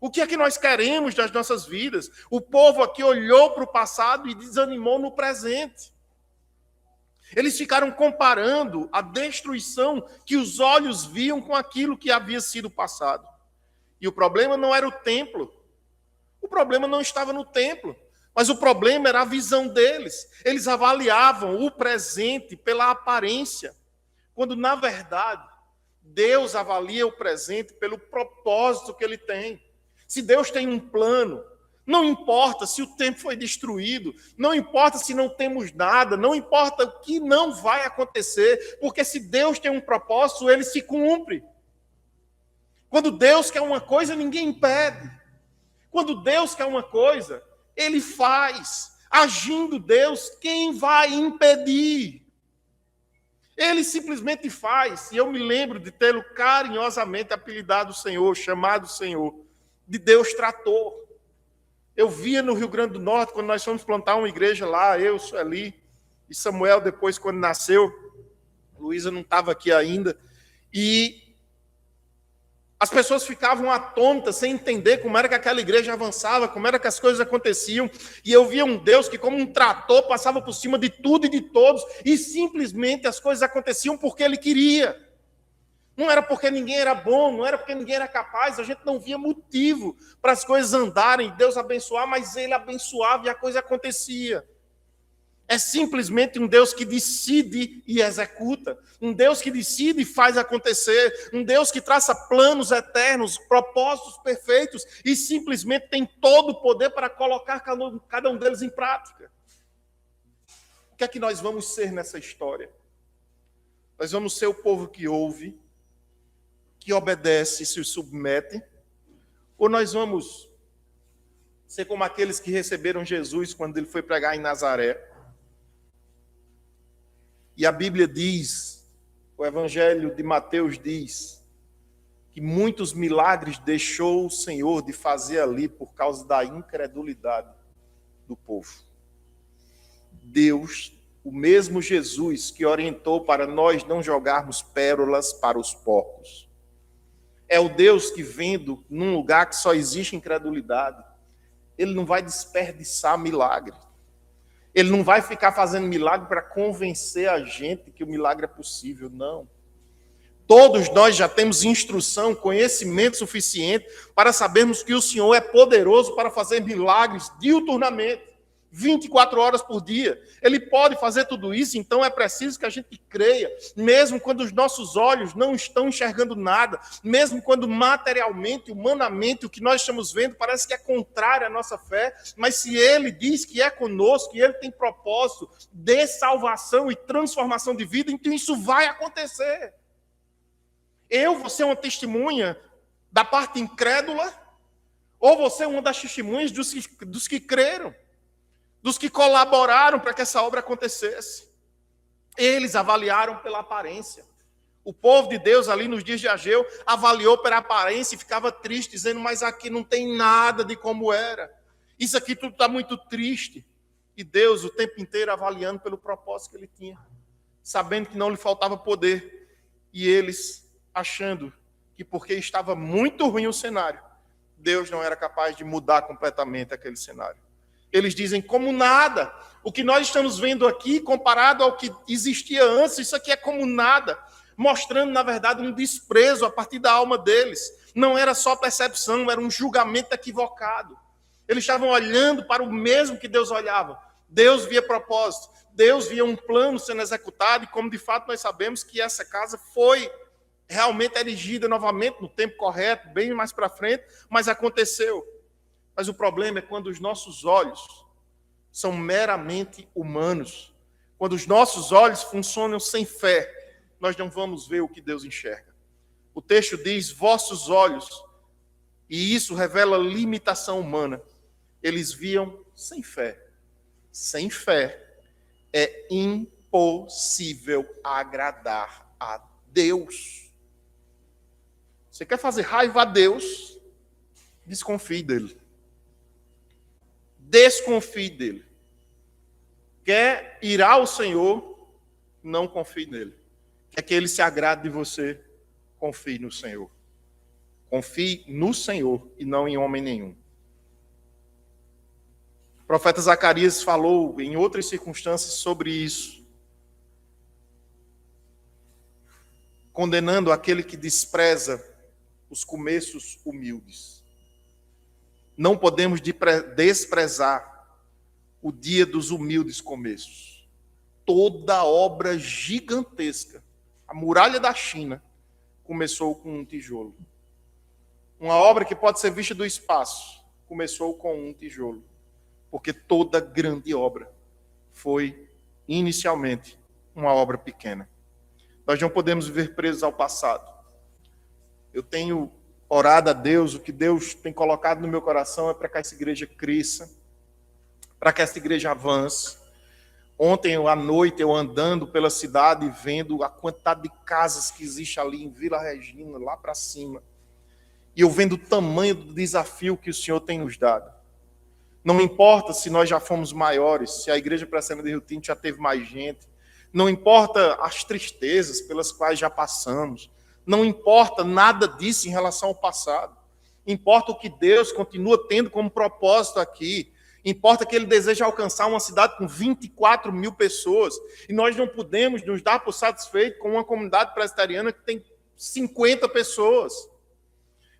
O que é que nós queremos das nossas vidas? O povo aqui olhou para o passado e desanimou no presente. Eles ficaram comparando a destruição que os olhos viam com aquilo que havia sido passado. E o problema não era o templo. O problema não estava no templo. Mas o problema era a visão deles. Eles avaliavam o presente pela aparência, quando, na verdade, Deus avalia o presente pelo propósito que ele tem. Se Deus tem um plano, não importa se o templo foi destruído, não importa se não temos nada, não importa o que não vai acontecer, porque se Deus tem um propósito, ele se cumpre. Quando Deus quer uma coisa, ninguém impede. Quando Deus quer uma coisa, ele faz. Agindo Deus, quem vai impedir? Ele simplesmente faz. E eu me lembro de tê-lo carinhosamente apelidado Senhor, chamado Senhor, de Deus trator. Eu via no Rio Grande do Norte, quando nós fomos plantar uma igreja lá, eu, Sueli e Samuel, depois, quando nasceu, Luísa não estava aqui ainda, e as pessoas ficavam atônitas, sem entender como era que aquela igreja avançava, como era que as coisas aconteciam, e eu via um Deus que, como um trator, passava por cima de tudo e de todos, e simplesmente as coisas aconteciam porque ele queria. Não era porque ninguém era bom, não era porque ninguém era capaz, a gente não via motivo para as coisas andarem, Deus abençoar, mas ele abençoava e a coisa acontecia. É simplesmente um Deus que decide e executa, um Deus que decide e faz acontecer, um Deus que traça planos eternos, propósitos perfeitos e simplesmente tem todo o poder para colocar cada um deles em prática. O que é que nós vamos ser nessa história? Nós vamos ser o povo que ouve, que obedece e se submete, ou nós vamos ser como aqueles que receberam Jesus quando ele foi pregar em Nazaré, E a Bíblia diz, o Evangelho de Mateus diz, que muitos milagres deixou o Senhor de fazer ali por causa da incredulidade do povo. Deus, o mesmo Jesus que orientou para nós não jogarmos pérolas para os porcos, é o Deus que, vendo num lugar que só existe incredulidade, ele não vai desperdiçar milagre. Ele não vai ficar fazendo milagre para convencer a gente que o milagre é possível, não. Todos nós já temos instrução, conhecimento suficiente para sabermos que o Senhor é poderoso para fazer milagres diuturnamente, 24 horas por dia. Ele pode fazer tudo isso, então é preciso que a gente creia, mesmo quando os nossos olhos não estão enxergando nada, mesmo quando materialmente, humanamente, o que nós estamos vendo parece que é contrário à nossa fé, mas se Ele diz que é conosco, que Ele tem propósito de salvação e transformação de vida, então isso vai acontecer. Eu vou ser uma testemunha da parte incrédula, ou vou ser uma das testemunhas dos que creram, dos que colaboraram para que essa obra acontecesse. Eles avaliaram pela aparência. O povo de Deus ali nos dias de Ageu avaliou pela aparência e ficava triste, dizendo, mas aqui não tem nada de como era. Isso aqui tudo está muito triste. E Deus o tempo inteiro avaliando pelo propósito que ele tinha, sabendo que não lhe faltava poder. E eles achando que porque estava muito ruim o cenário, Deus não era capaz de mudar completamente aquele cenário. Eles dizem, como nada, o que nós estamos vendo aqui, comparado ao que existia antes, isso aqui é como nada, mostrando, na verdade, um desprezo a partir da alma deles. Não era só percepção, era um julgamento equivocado. Eles estavam olhando para o mesmo que Deus olhava. Deus via propósito, Deus via um plano sendo executado, e como de fato nós sabemos que essa casa foi realmente erigida novamente no tempo correto, bem mais para frente, mas aconteceu. Mas o problema é quando os nossos olhos são meramente humanos. Quando os nossos olhos funcionam sem fé, nós não vamos ver o que Deus enxerga. O texto diz, vossos olhos, e isso revela limitação humana. Eles viam sem fé. Sem fé é impossível agradar a Deus. Você quer fazer raiva a Deus? Desconfie dele. Desconfie dele. Quer ir ao Senhor? Não confie nele. Quer que ele se agrade de você? Confie no Senhor. Confie no Senhor e não em homem nenhum. O profeta Zacarias falou em outras circunstâncias sobre isso, condenando aquele que despreza os começos humildes. Não podemos desprezar o dia dos humildes começos. Toda obra gigantesca, a muralha da China, começou com um tijolo. Uma obra que pode ser vista do espaço, começou com um tijolo. Porque toda grande obra foi, inicialmente, uma obra pequena. Nós não podemos viver presos ao passado. Eu tenho orado a Deus, o que Deus tem colocado no meu coração é para que essa igreja cresça, para que essa igreja avance. Ontem à noite eu andando pela cidade e vendo a quantidade de casas que existe ali em Vila Regina, lá para cima. E eu vendo o tamanho do desafio que o Senhor tem nos dado. Não importa se nós já fomos maiores, se a igreja Presbiteriana de Rio Tinto já teve mais gente. Não importa as tristezas pelas quais já passamos. Não importa nada disso em relação ao passado. Importa o que Deus continua tendo como propósito aqui. Importa que Ele deseja alcançar uma cidade com 24 mil pessoas. E nós não podemos nos dar por satisfeito com uma comunidade presbiteriana que tem 50 pessoas.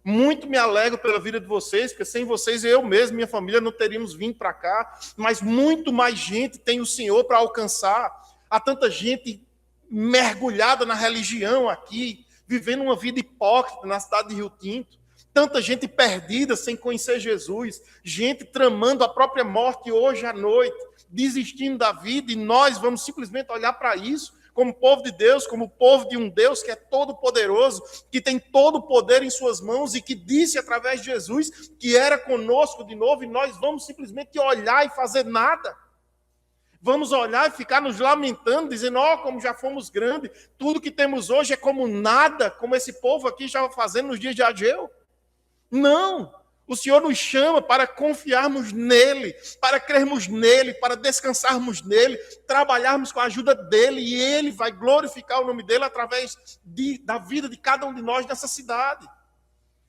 Muito me alegro pela vida de vocês, porque sem vocês, eu mesmo, minha família, não teríamos vindo para cá. Mas muito mais gente tem o Senhor para alcançar. Há tanta gente mergulhada na religião aqui, vivendo uma vida hipócrita na cidade de Rio Tinto. Tanta gente perdida sem conhecer Jesus. Gente tramando a própria morte hoje à noite, desistindo da vida. E nós vamos simplesmente olhar para isso como povo de Deus, como povo de um Deus que é todo poderoso, que tem todo o poder em suas mãos e que disse através de Jesus que era conosco de novo, e nós vamos simplesmente olhar e fazer nada. Vamos olhar e ficar nos lamentando, dizendo, como já fomos grandes, tudo que temos hoje é como nada, como esse povo aqui estava fazendo nos dias de Ageu. Não! O Senhor nos chama para confiarmos nele, para crermos nele, para descansarmos nele, trabalharmos com a ajuda dele, e ele vai glorificar o nome dele através da vida de cada um de nós nessa cidade.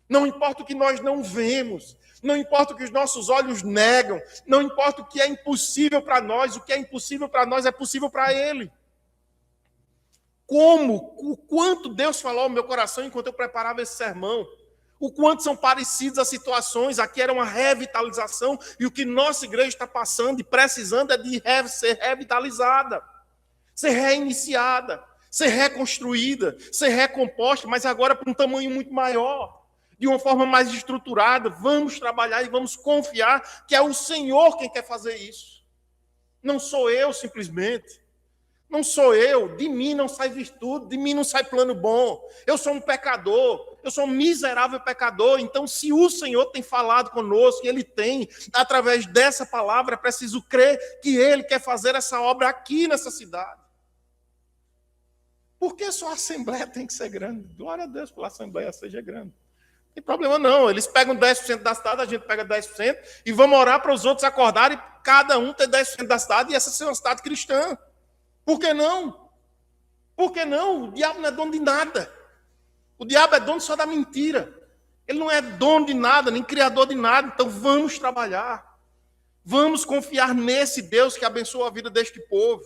Não importa o que nós não vemos, não importa o que os nossos olhos negam, não importa o que é impossível para nós, o que é impossível para nós é possível para ele. O quanto Deus falou ao meu coração enquanto eu preparava esse sermão, o quanto são parecidas as situações, aqui era uma revitalização, e o que nossa igreja está passando e precisando é de ser revitalizada, ser reiniciada, ser reconstruída, ser recomposta, mas agora para um tamanho muito maior, de uma forma mais estruturada. Vamos trabalhar e vamos confiar que é o Senhor quem quer fazer isso. Não sou eu simplesmente. Não sou eu. De mim não sai virtude, de mim não sai plano bom. Eu sou um pecador, eu sou um miserável pecador. Então, se o Senhor tem falado conosco, e Ele tem, através dessa palavra, é preciso crer que Ele quer fazer essa obra aqui nessa cidade. Por que só a Assembleia tem que ser grande? Glória a Deus pela Assembleia seja grande. Não tem problema não, eles pegam 10% da cidade, a gente pega 10%, e vamos orar para os outros acordarem, cada um ter 10% da cidade, e essa ser uma cidade cristã. Por que não? Por que não? O diabo não é dono de nada. O diabo é dono só da mentira. Ele não é dono de nada, nem criador de nada. Então vamos trabalhar. Vamos confiar nesse Deus que abençoa a vida deste povo.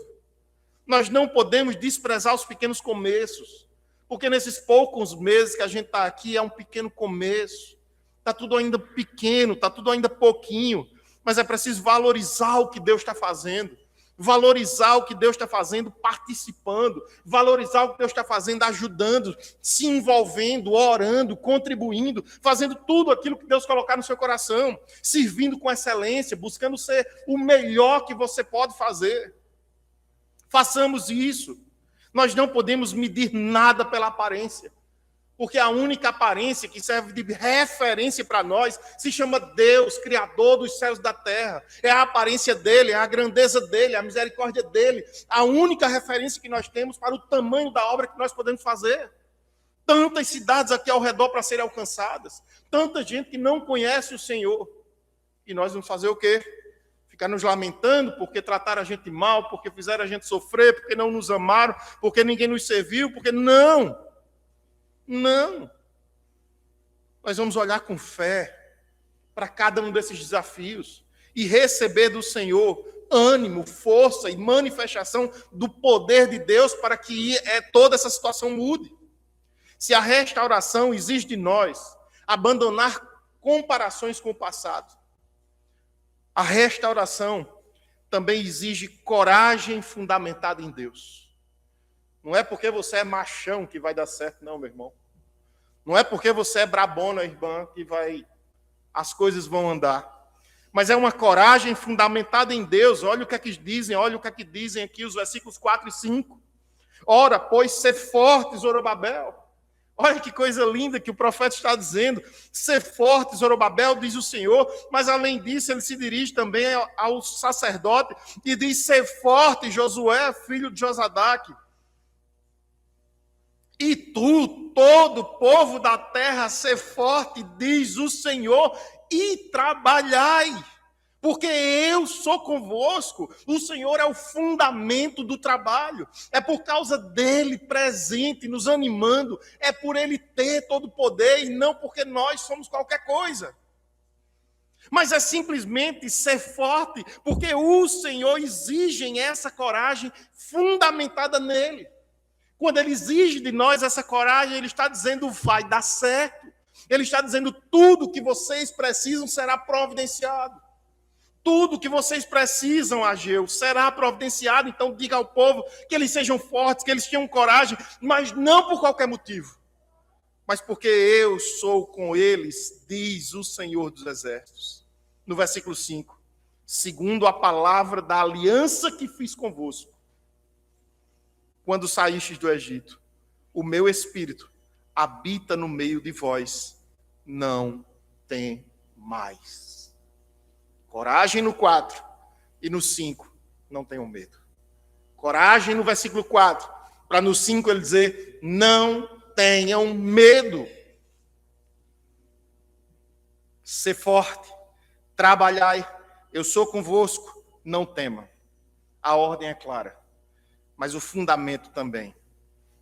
Nós não podemos desprezar os pequenos começos. Porque nesses poucos meses que a gente está aqui, é um pequeno começo. Está tudo ainda pequeno, está tudo ainda pouquinho. Mas é preciso valorizar o que Deus está fazendo. Valorizar o que Deus está fazendo, participando. Valorizar o que Deus está fazendo, ajudando, se envolvendo, orando, contribuindo, fazendo tudo aquilo que Deus colocar no seu coração. Servindo com excelência, buscando ser o melhor que você pode fazer. Façamos isso. Nós não podemos medir nada pela aparência, porque a única aparência que serve de referência para nós se chama Deus, Criador dos céus e da terra. É a aparência dele, é a grandeza dele, é a misericórdia dele. A única referência que nós temos para o tamanho da obra que nós podemos fazer. Tantas cidades aqui ao redor para serem alcançadas, tanta gente que não conhece o Senhor. E nós vamos fazer o quê? Ficar nos lamentando porque trataram a gente mal, porque fizeram a gente sofrer, porque não nos amaram, porque ninguém nos serviu, porque não. Não. Nós vamos olhar com fé para cada um desses desafios e receber do Senhor ânimo, força e manifestação do poder de Deus para que toda essa situação mude. Se a restauração exige de nós abandonar comparações com o passado, a restauração também exige coragem fundamentada em Deus. Não é porque você é machão que vai dar certo, não, meu irmão. Não é porque você é brabona, irmã, que as coisas vão andar. Mas é uma coragem fundamentada em Deus. Olha o que é que dizem aqui os versículos 4 e 5. Ora, pois, ser forte, Zorobabel. Olha que coisa linda que o profeta está dizendo. Ser forte, Zorobabel, diz o Senhor. Mas, além disso, ele se dirige também ao sacerdote e diz, ser forte, Josué, filho de Josadaque. E tu, todo o povo da terra, ser forte, diz o Senhor, e trabalhai. Porque eu sou convosco. O Senhor é o fundamento do trabalho. É por causa dele presente, nos animando. É por ele ter todo o poder e não porque nós somos qualquer coisa. Mas é simplesmente ser forte, porque o Senhor exige essa coragem fundamentada nele. Quando ele exige de nós essa coragem, ele está dizendo, vai dar certo. Ele está dizendo, tudo que vocês precisam será providenciado. Tudo que vocês precisam, Ageu, será providenciado. Então diga ao povo que eles sejam fortes, que eles tenham coragem, mas não por qualquer motivo. Mas porque eu sou com eles, diz o Senhor dos Exércitos. No versículo 5. Segundo a palavra da aliança que fiz convosco, quando saístes do Egito, o meu espírito habita no meio de vós, não tem mais. Coragem no 4 e no 5. não tenham medo. Coragem no versículo 4, para no 5 ele dizer, não tenham medo. Ser forte, trabalhai, eu sou convosco, não tema. A ordem é clara, mas o fundamento também.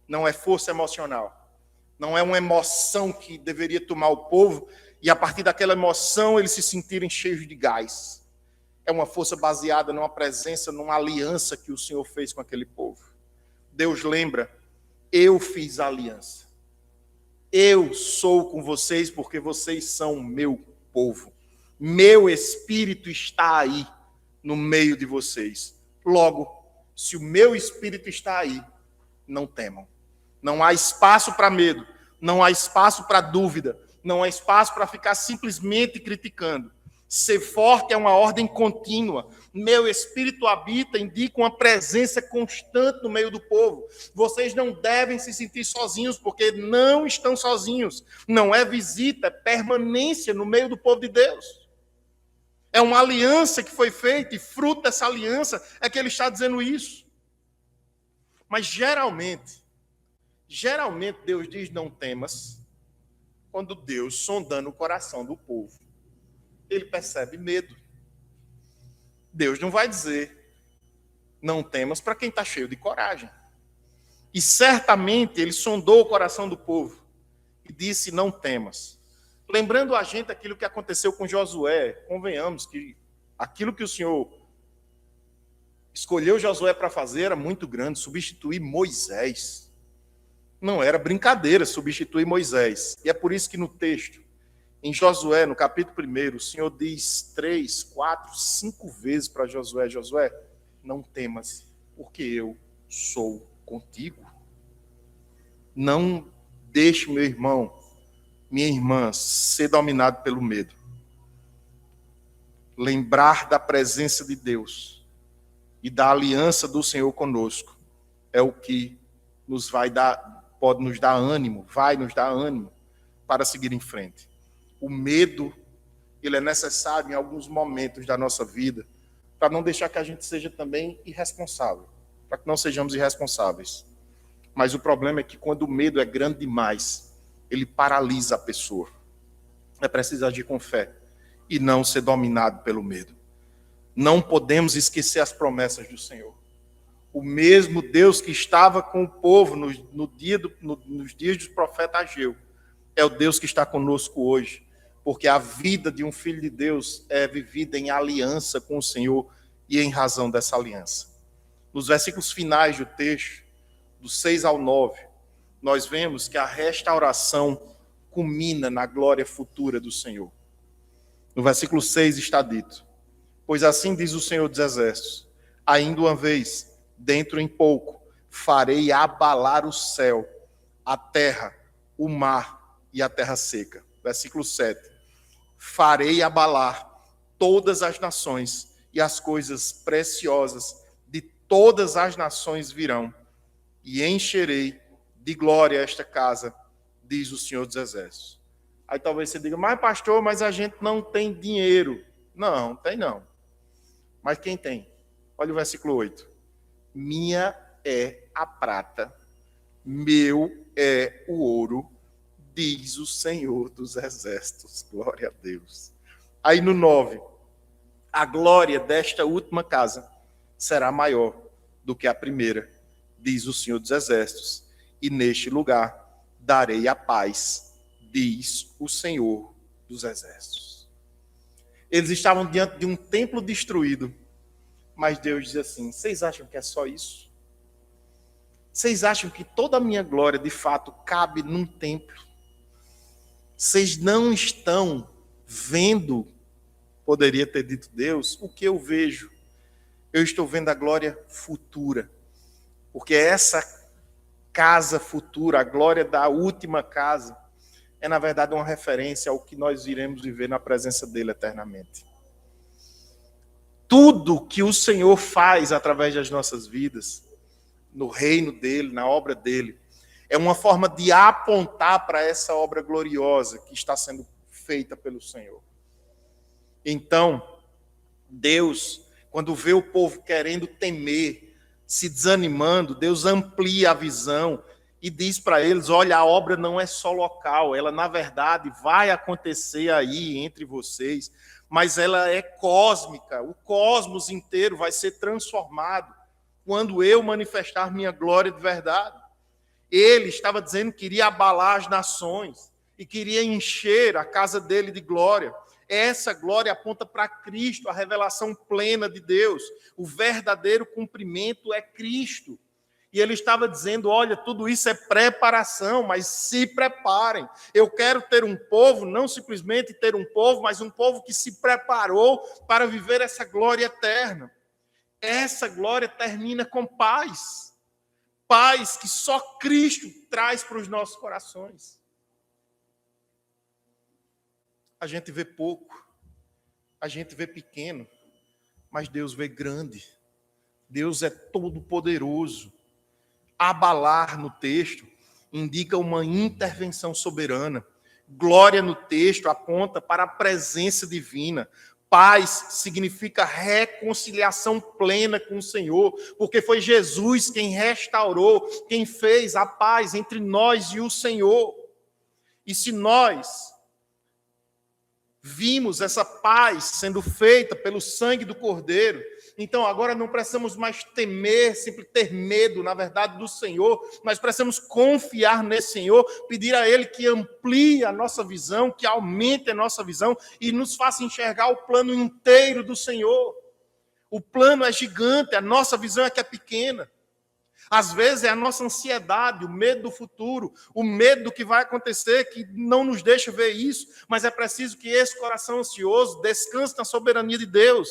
Não é força emocional, não é uma emoção que deveria tomar o povo e a partir daquela emoção eles se sentirem cheios de gás. É uma força baseada numa presença, numa aliança que o Senhor fez com aquele povo. Deus lembra, eu fiz a aliança. Eu sou com vocês porque vocês são meu povo. Meu espírito está aí no meio de vocês. Logo, se o meu espírito está aí, não temam. Não há espaço para medo, não há espaço para dúvida, não há espaço para ficar simplesmente criticando. Ser forte é uma ordem contínua. Meu espírito habita, indica uma presença constante no meio do povo. Vocês não devem se sentir sozinhos, porque não estão sozinhos. Não é visita, é permanência no meio do povo de Deus. É uma aliança que foi feita, e fruto dessa aliança é que ele está dizendo isso. Mas geralmente Deus diz não temas, quando Deus, sondando o coração do povo, ele percebe medo. Deus não vai dizer não temas para quem está cheio de coragem. E certamente ele sondou o coração do povo e disse não temas. Lembrando a gente aquilo que aconteceu com Josué, convenhamos que aquilo que o Senhor escolheu Josué para fazer era muito grande, substituir Moisés. Não era brincadeira substituir Moisés. E é por isso que no texto, em Josué, no capítulo 1, o Senhor diz 3, 4, 5 vezes para Josué, Josué, não temas, porque eu sou contigo. Não deixe meu irmão, minha irmã, ser dominado pelo medo. Lembrar da presença de Deus e da aliança do Senhor conosco é o que pode nos dar ânimo, vai nos dar ânimo para seguir em frente. O medo, ele é necessário em alguns momentos da nossa vida para não deixar que a gente seja também irresponsável, para que não sejamos irresponsáveis. Mas o problema é que quando o medo é grande demais, ele paralisa a pessoa. É preciso agir com fé e não ser dominado pelo medo. Não podemos esquecer as promessas do Senhor. O mesmo Deus que estava com o povo nos dias do profeta Ageu é o Deus que está conosco hoje. Porque a vida de um filho de Deus é vivida em aliança com o Senhor e em razão dessa aliança. Nos versículos finais do texto, do 6 ao 9, nós vemos que a restauração culmina na glória futura do Senhor. No versículo 6 está dito, pois assim diz o Senhor dos Exércitos, ainda uma vez, dentro em pouco, farei abalar o céu, a terra, o mar e a terra seca. Versículo 7. Farei abalar todas as nações e as coisas preciosas de todas as nações virão e encherei de glória esta casa, diz o Senhor dos Exércitos. Aí talvez você diga, mas pastor, mas a gente não tem dinheiro. Não, tem não. Mas quem tem? Olha o versículo 8. Minha é a prata, meu é o ouro, diz o Senhor dos Exércitos. Glória a Deus. Aí no 9. A glória desta última casa será maior do que a primeira, diz o Senhor dos Exércitos. E neste lugar darei a paz, diz o Senhor dos Exércitos. Eles estavam diante de um templo destruído, mas Deus diz assim, vocês acham que é só isso? Vocês acham que toda a minha glória, de fato, cabe num templo? Vocês não estão vendo, poderia ter dito Deus, o que eu vejo. Eu estou vendo a glória futura. Porque essa casa futura, a glória da última casa, é na verdade uma referência ao que nós iremos viver na presença dele eternamente. Tudo que o Senhor faz através das nossas vidas, no reino dele, na obra dele, é uma forma de apontar para essa obra gloriosa que está sendo feita pelo Senhor. Então, Deus, Quando vê o povo querendo temer, se desanimando, Deus amplia a visão e diz para eles: olha, a obra não é só local, ela na verdade vai acontecer aí entre vocês, mas ela é cósmica, o cosmos inteiro vai ser transformado quando eu manifestar minha glória de verdade. Ele estava dizendo que iria abalar as nações e queria encher a casa dele de glória. Essa glória aponta para Cristo, a revelação plena de Deus. O verdadeiro cumprimento é Cristo. E ele estava dizendo: olha, tudo isso é preparação, mas se preparem. Eu quero ter um povo, não simplesmente ter um povo, mas um povo que se preparou para viver essa glória eterna. Essa glória termina com paz. Paz que só Cristo traz para os nossos corações. A gente vê pouco, a gente vê pequeno, mas Deus vê grande. Deus é todo-poderoso. Abalar no texto indica uma intervenção soberana. Glória no texto aponta para a presença divina. Paz significa reconciliação plena com o Senhor, porque foi Jesus quem restaurou, quem fez a paz entre nós e o Senhor. E se nós vimos essa paz sendo feita pelo sangue do Cordeiro, então agora não precisamos mais temer, sempre ter medo, na verdade, do Senhor, mas precisamos confiar nesse Senhor, pedir a Ele que amplie a nossa visão, que aumente a nossa visão e nos faça enxergar o plano inteiro do Senhor. O plano é gigante, a nossa visão é que é pequena. Às vezes é a nossa ansiedade, o medo do futuro, o medo do que vai acontecer, que não nos deixa ver isso, mas é preciso que esse coração ansioso descanse na soberania de Deus,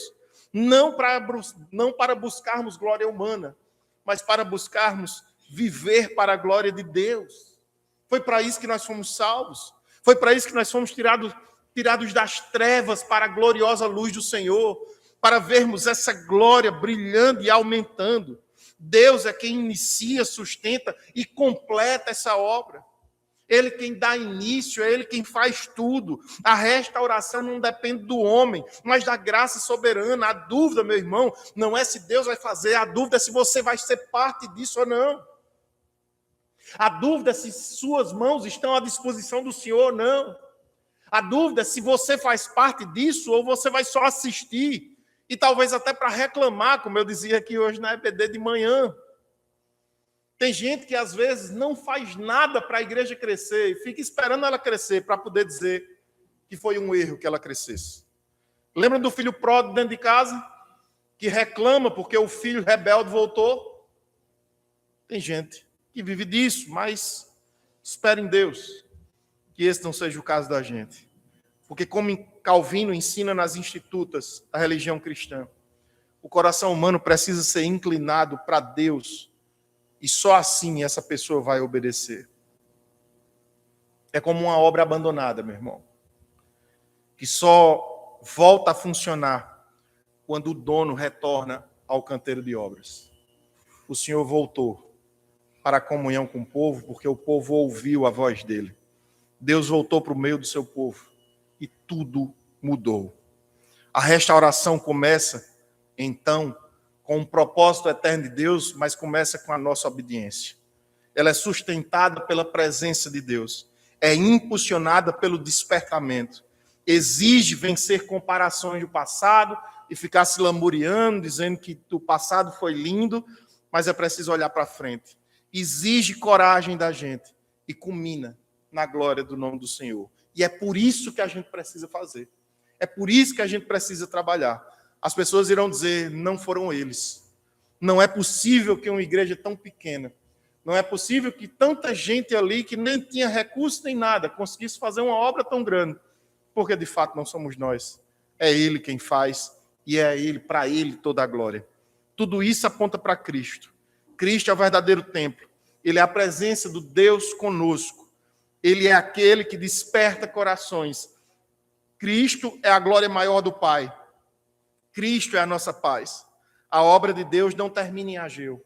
não para buscarmos glória humana, mas para buscarmos viver para a glória de Deus. Foi para isso que nós fomos salvos, foi para isso que nós fomos tirados das trevas para a gloriosa luz do Senhor, para vermos essa glória brilhando e aumentando. Deus é quem inicia, sustenta e completa essa obra. Ele quem dá início, é Ele quem faz tudo. A restauração não depende do homem, mas da graça soberana. A dúvida, meu irmão, não é se Deus vai fazer, a dúvida é se você vai ser parte disso ou não. A dúvida é se suas mãos estão à disposição do Senhor ou não. A dúvida é se você faz parte disso ou você vai só assistir. E talvez até para reclamar, como eu dizia aqui hoje na EBD de manhã. Tem gente que às vezes não faz nada para a igreja crescer e fica esperando ela crescer para poder dizer que foi um erro que ela crescesse. Lembra do filho pródigo dentro de casa? Que reclama porque o filho rebelde voltou? Tem gente que vive disso, mas espera em Deus que esse não seja o caso da gente. Porque como Calvino ensina nas institutas da religião cristã, o coração humano precisa ser inclinado para Deus e só assim essa pessoa vai obedecer. É como uma obra abandonada, meu irmão, que só volta a funcionar quando o dono retorna ao canteiro de obras. O Senhor voltou para a comunhão com o povo, porque o povo ouviu a voz dele. Deus voltou para o meio do seu povo e tudo mudou. A restauração começa, então, com um propósito eterno de Deus, mas começa com a nossa obediência. Ela é sustentada pela presença de Deus, é impulsionada pelo despertamento, exige vencer comparações do passado e ficar se lamuriando, dizendo que o passado foi lindo, mas é preciso olhar para frente. Exige coragem da gente e culmina na glória do nome do Senhor. E é por isso que a gente precisa fazer. É por isso que a gente precisa trabalhar. As pessoas irão dizer: não foram eles. Não é possível que uma igreja tão pequena, não é possível que tanta gente ali que nem tinha recurso nem nada conseguisse fazer uma obra tão grande. Porque de fato não somos nós. É Ele quem faz e é Ele, para Ele toda a glória. Tudo isso aponta para Cristo. Cristo é o verdadeiro templo. Ele é a presença do Deus conosco. Ele é aquele que desperta corações. Cristo é a glória maior do Pai. Cristo é a nossa paz. A obra de Deus não termina em Ageu.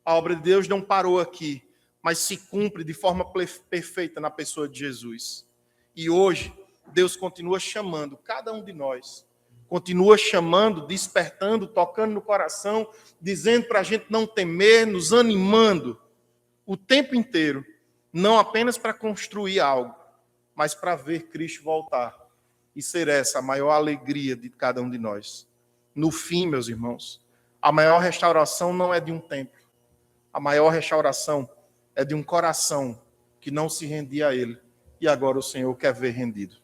A obra de Deus não parou aqui, mas se cumpre de forma perfeita na pessoa de Jesus. E hoje, Deus continua chamando cada um de nós continua chamando, despertando, tocando no coração, dizendo para a gente não temer, nos animando o tempo inteiro, não apenas para construir algo, mas para ver Cristo voltar e ser essa a maior alegria de cada um de nós. No fim, meus irmãos, a maior restauração não é de um templo, a maior restauração é de um coração que não se rendia a Ele e agora o Senhor quer ver rendido.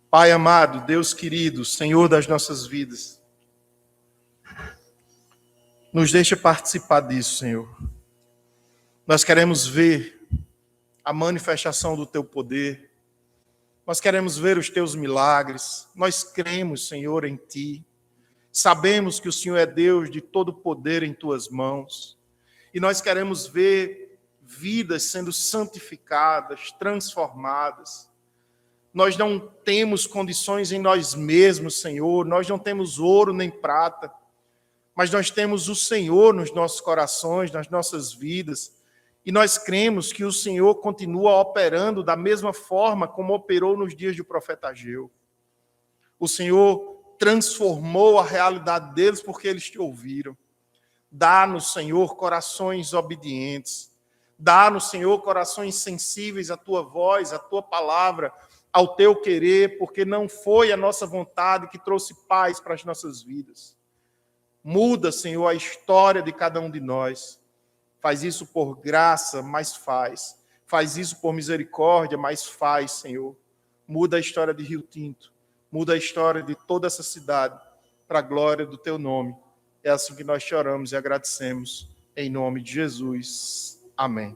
Pai amado, Deus querido, Senhor das nossas vidas, nos deixa participar disso, Senhor. Nós queremos ver a manifestação do Teu poder, nós queremos ver os Teus milagres, nós cremos, Senhor, em Ti, sabemos que o Senhor é Deus de todo poder em Tuas mãos, e nós queremos ver vidas sendo santificadas, transformadas. Nós não temos condições em nós mesmos, Senhor, nós não temos ouro nem prata, mas nós temos o Senhor nos nossos corações, nas nossas vidas, e nós cremos que o Senhor continua operando da mesma forma como operou nos dias do profeta Ageu. O Senhor transformou a realidade deles porque eles te ouviram. Dá-nos, Senhor, corações obedientes. Dá-nos, Senhor, corações sensíveis à Tua voz, à Tua palavra, ao Teu querer, porque não foi a nossa vontade que trouxe paz para as nossas vidas. Muda, Senhor, a história de cada um de nós. Faz isso por graça, mas faz. Faz isso por misericórdia, mas faz, Senhor. Muda a história de Rio Tinto. Muda a história de toda essa cidade para a glória do Teu nome. É assim que nós choramos e agradecemos. Em nome de Jesus. Amém.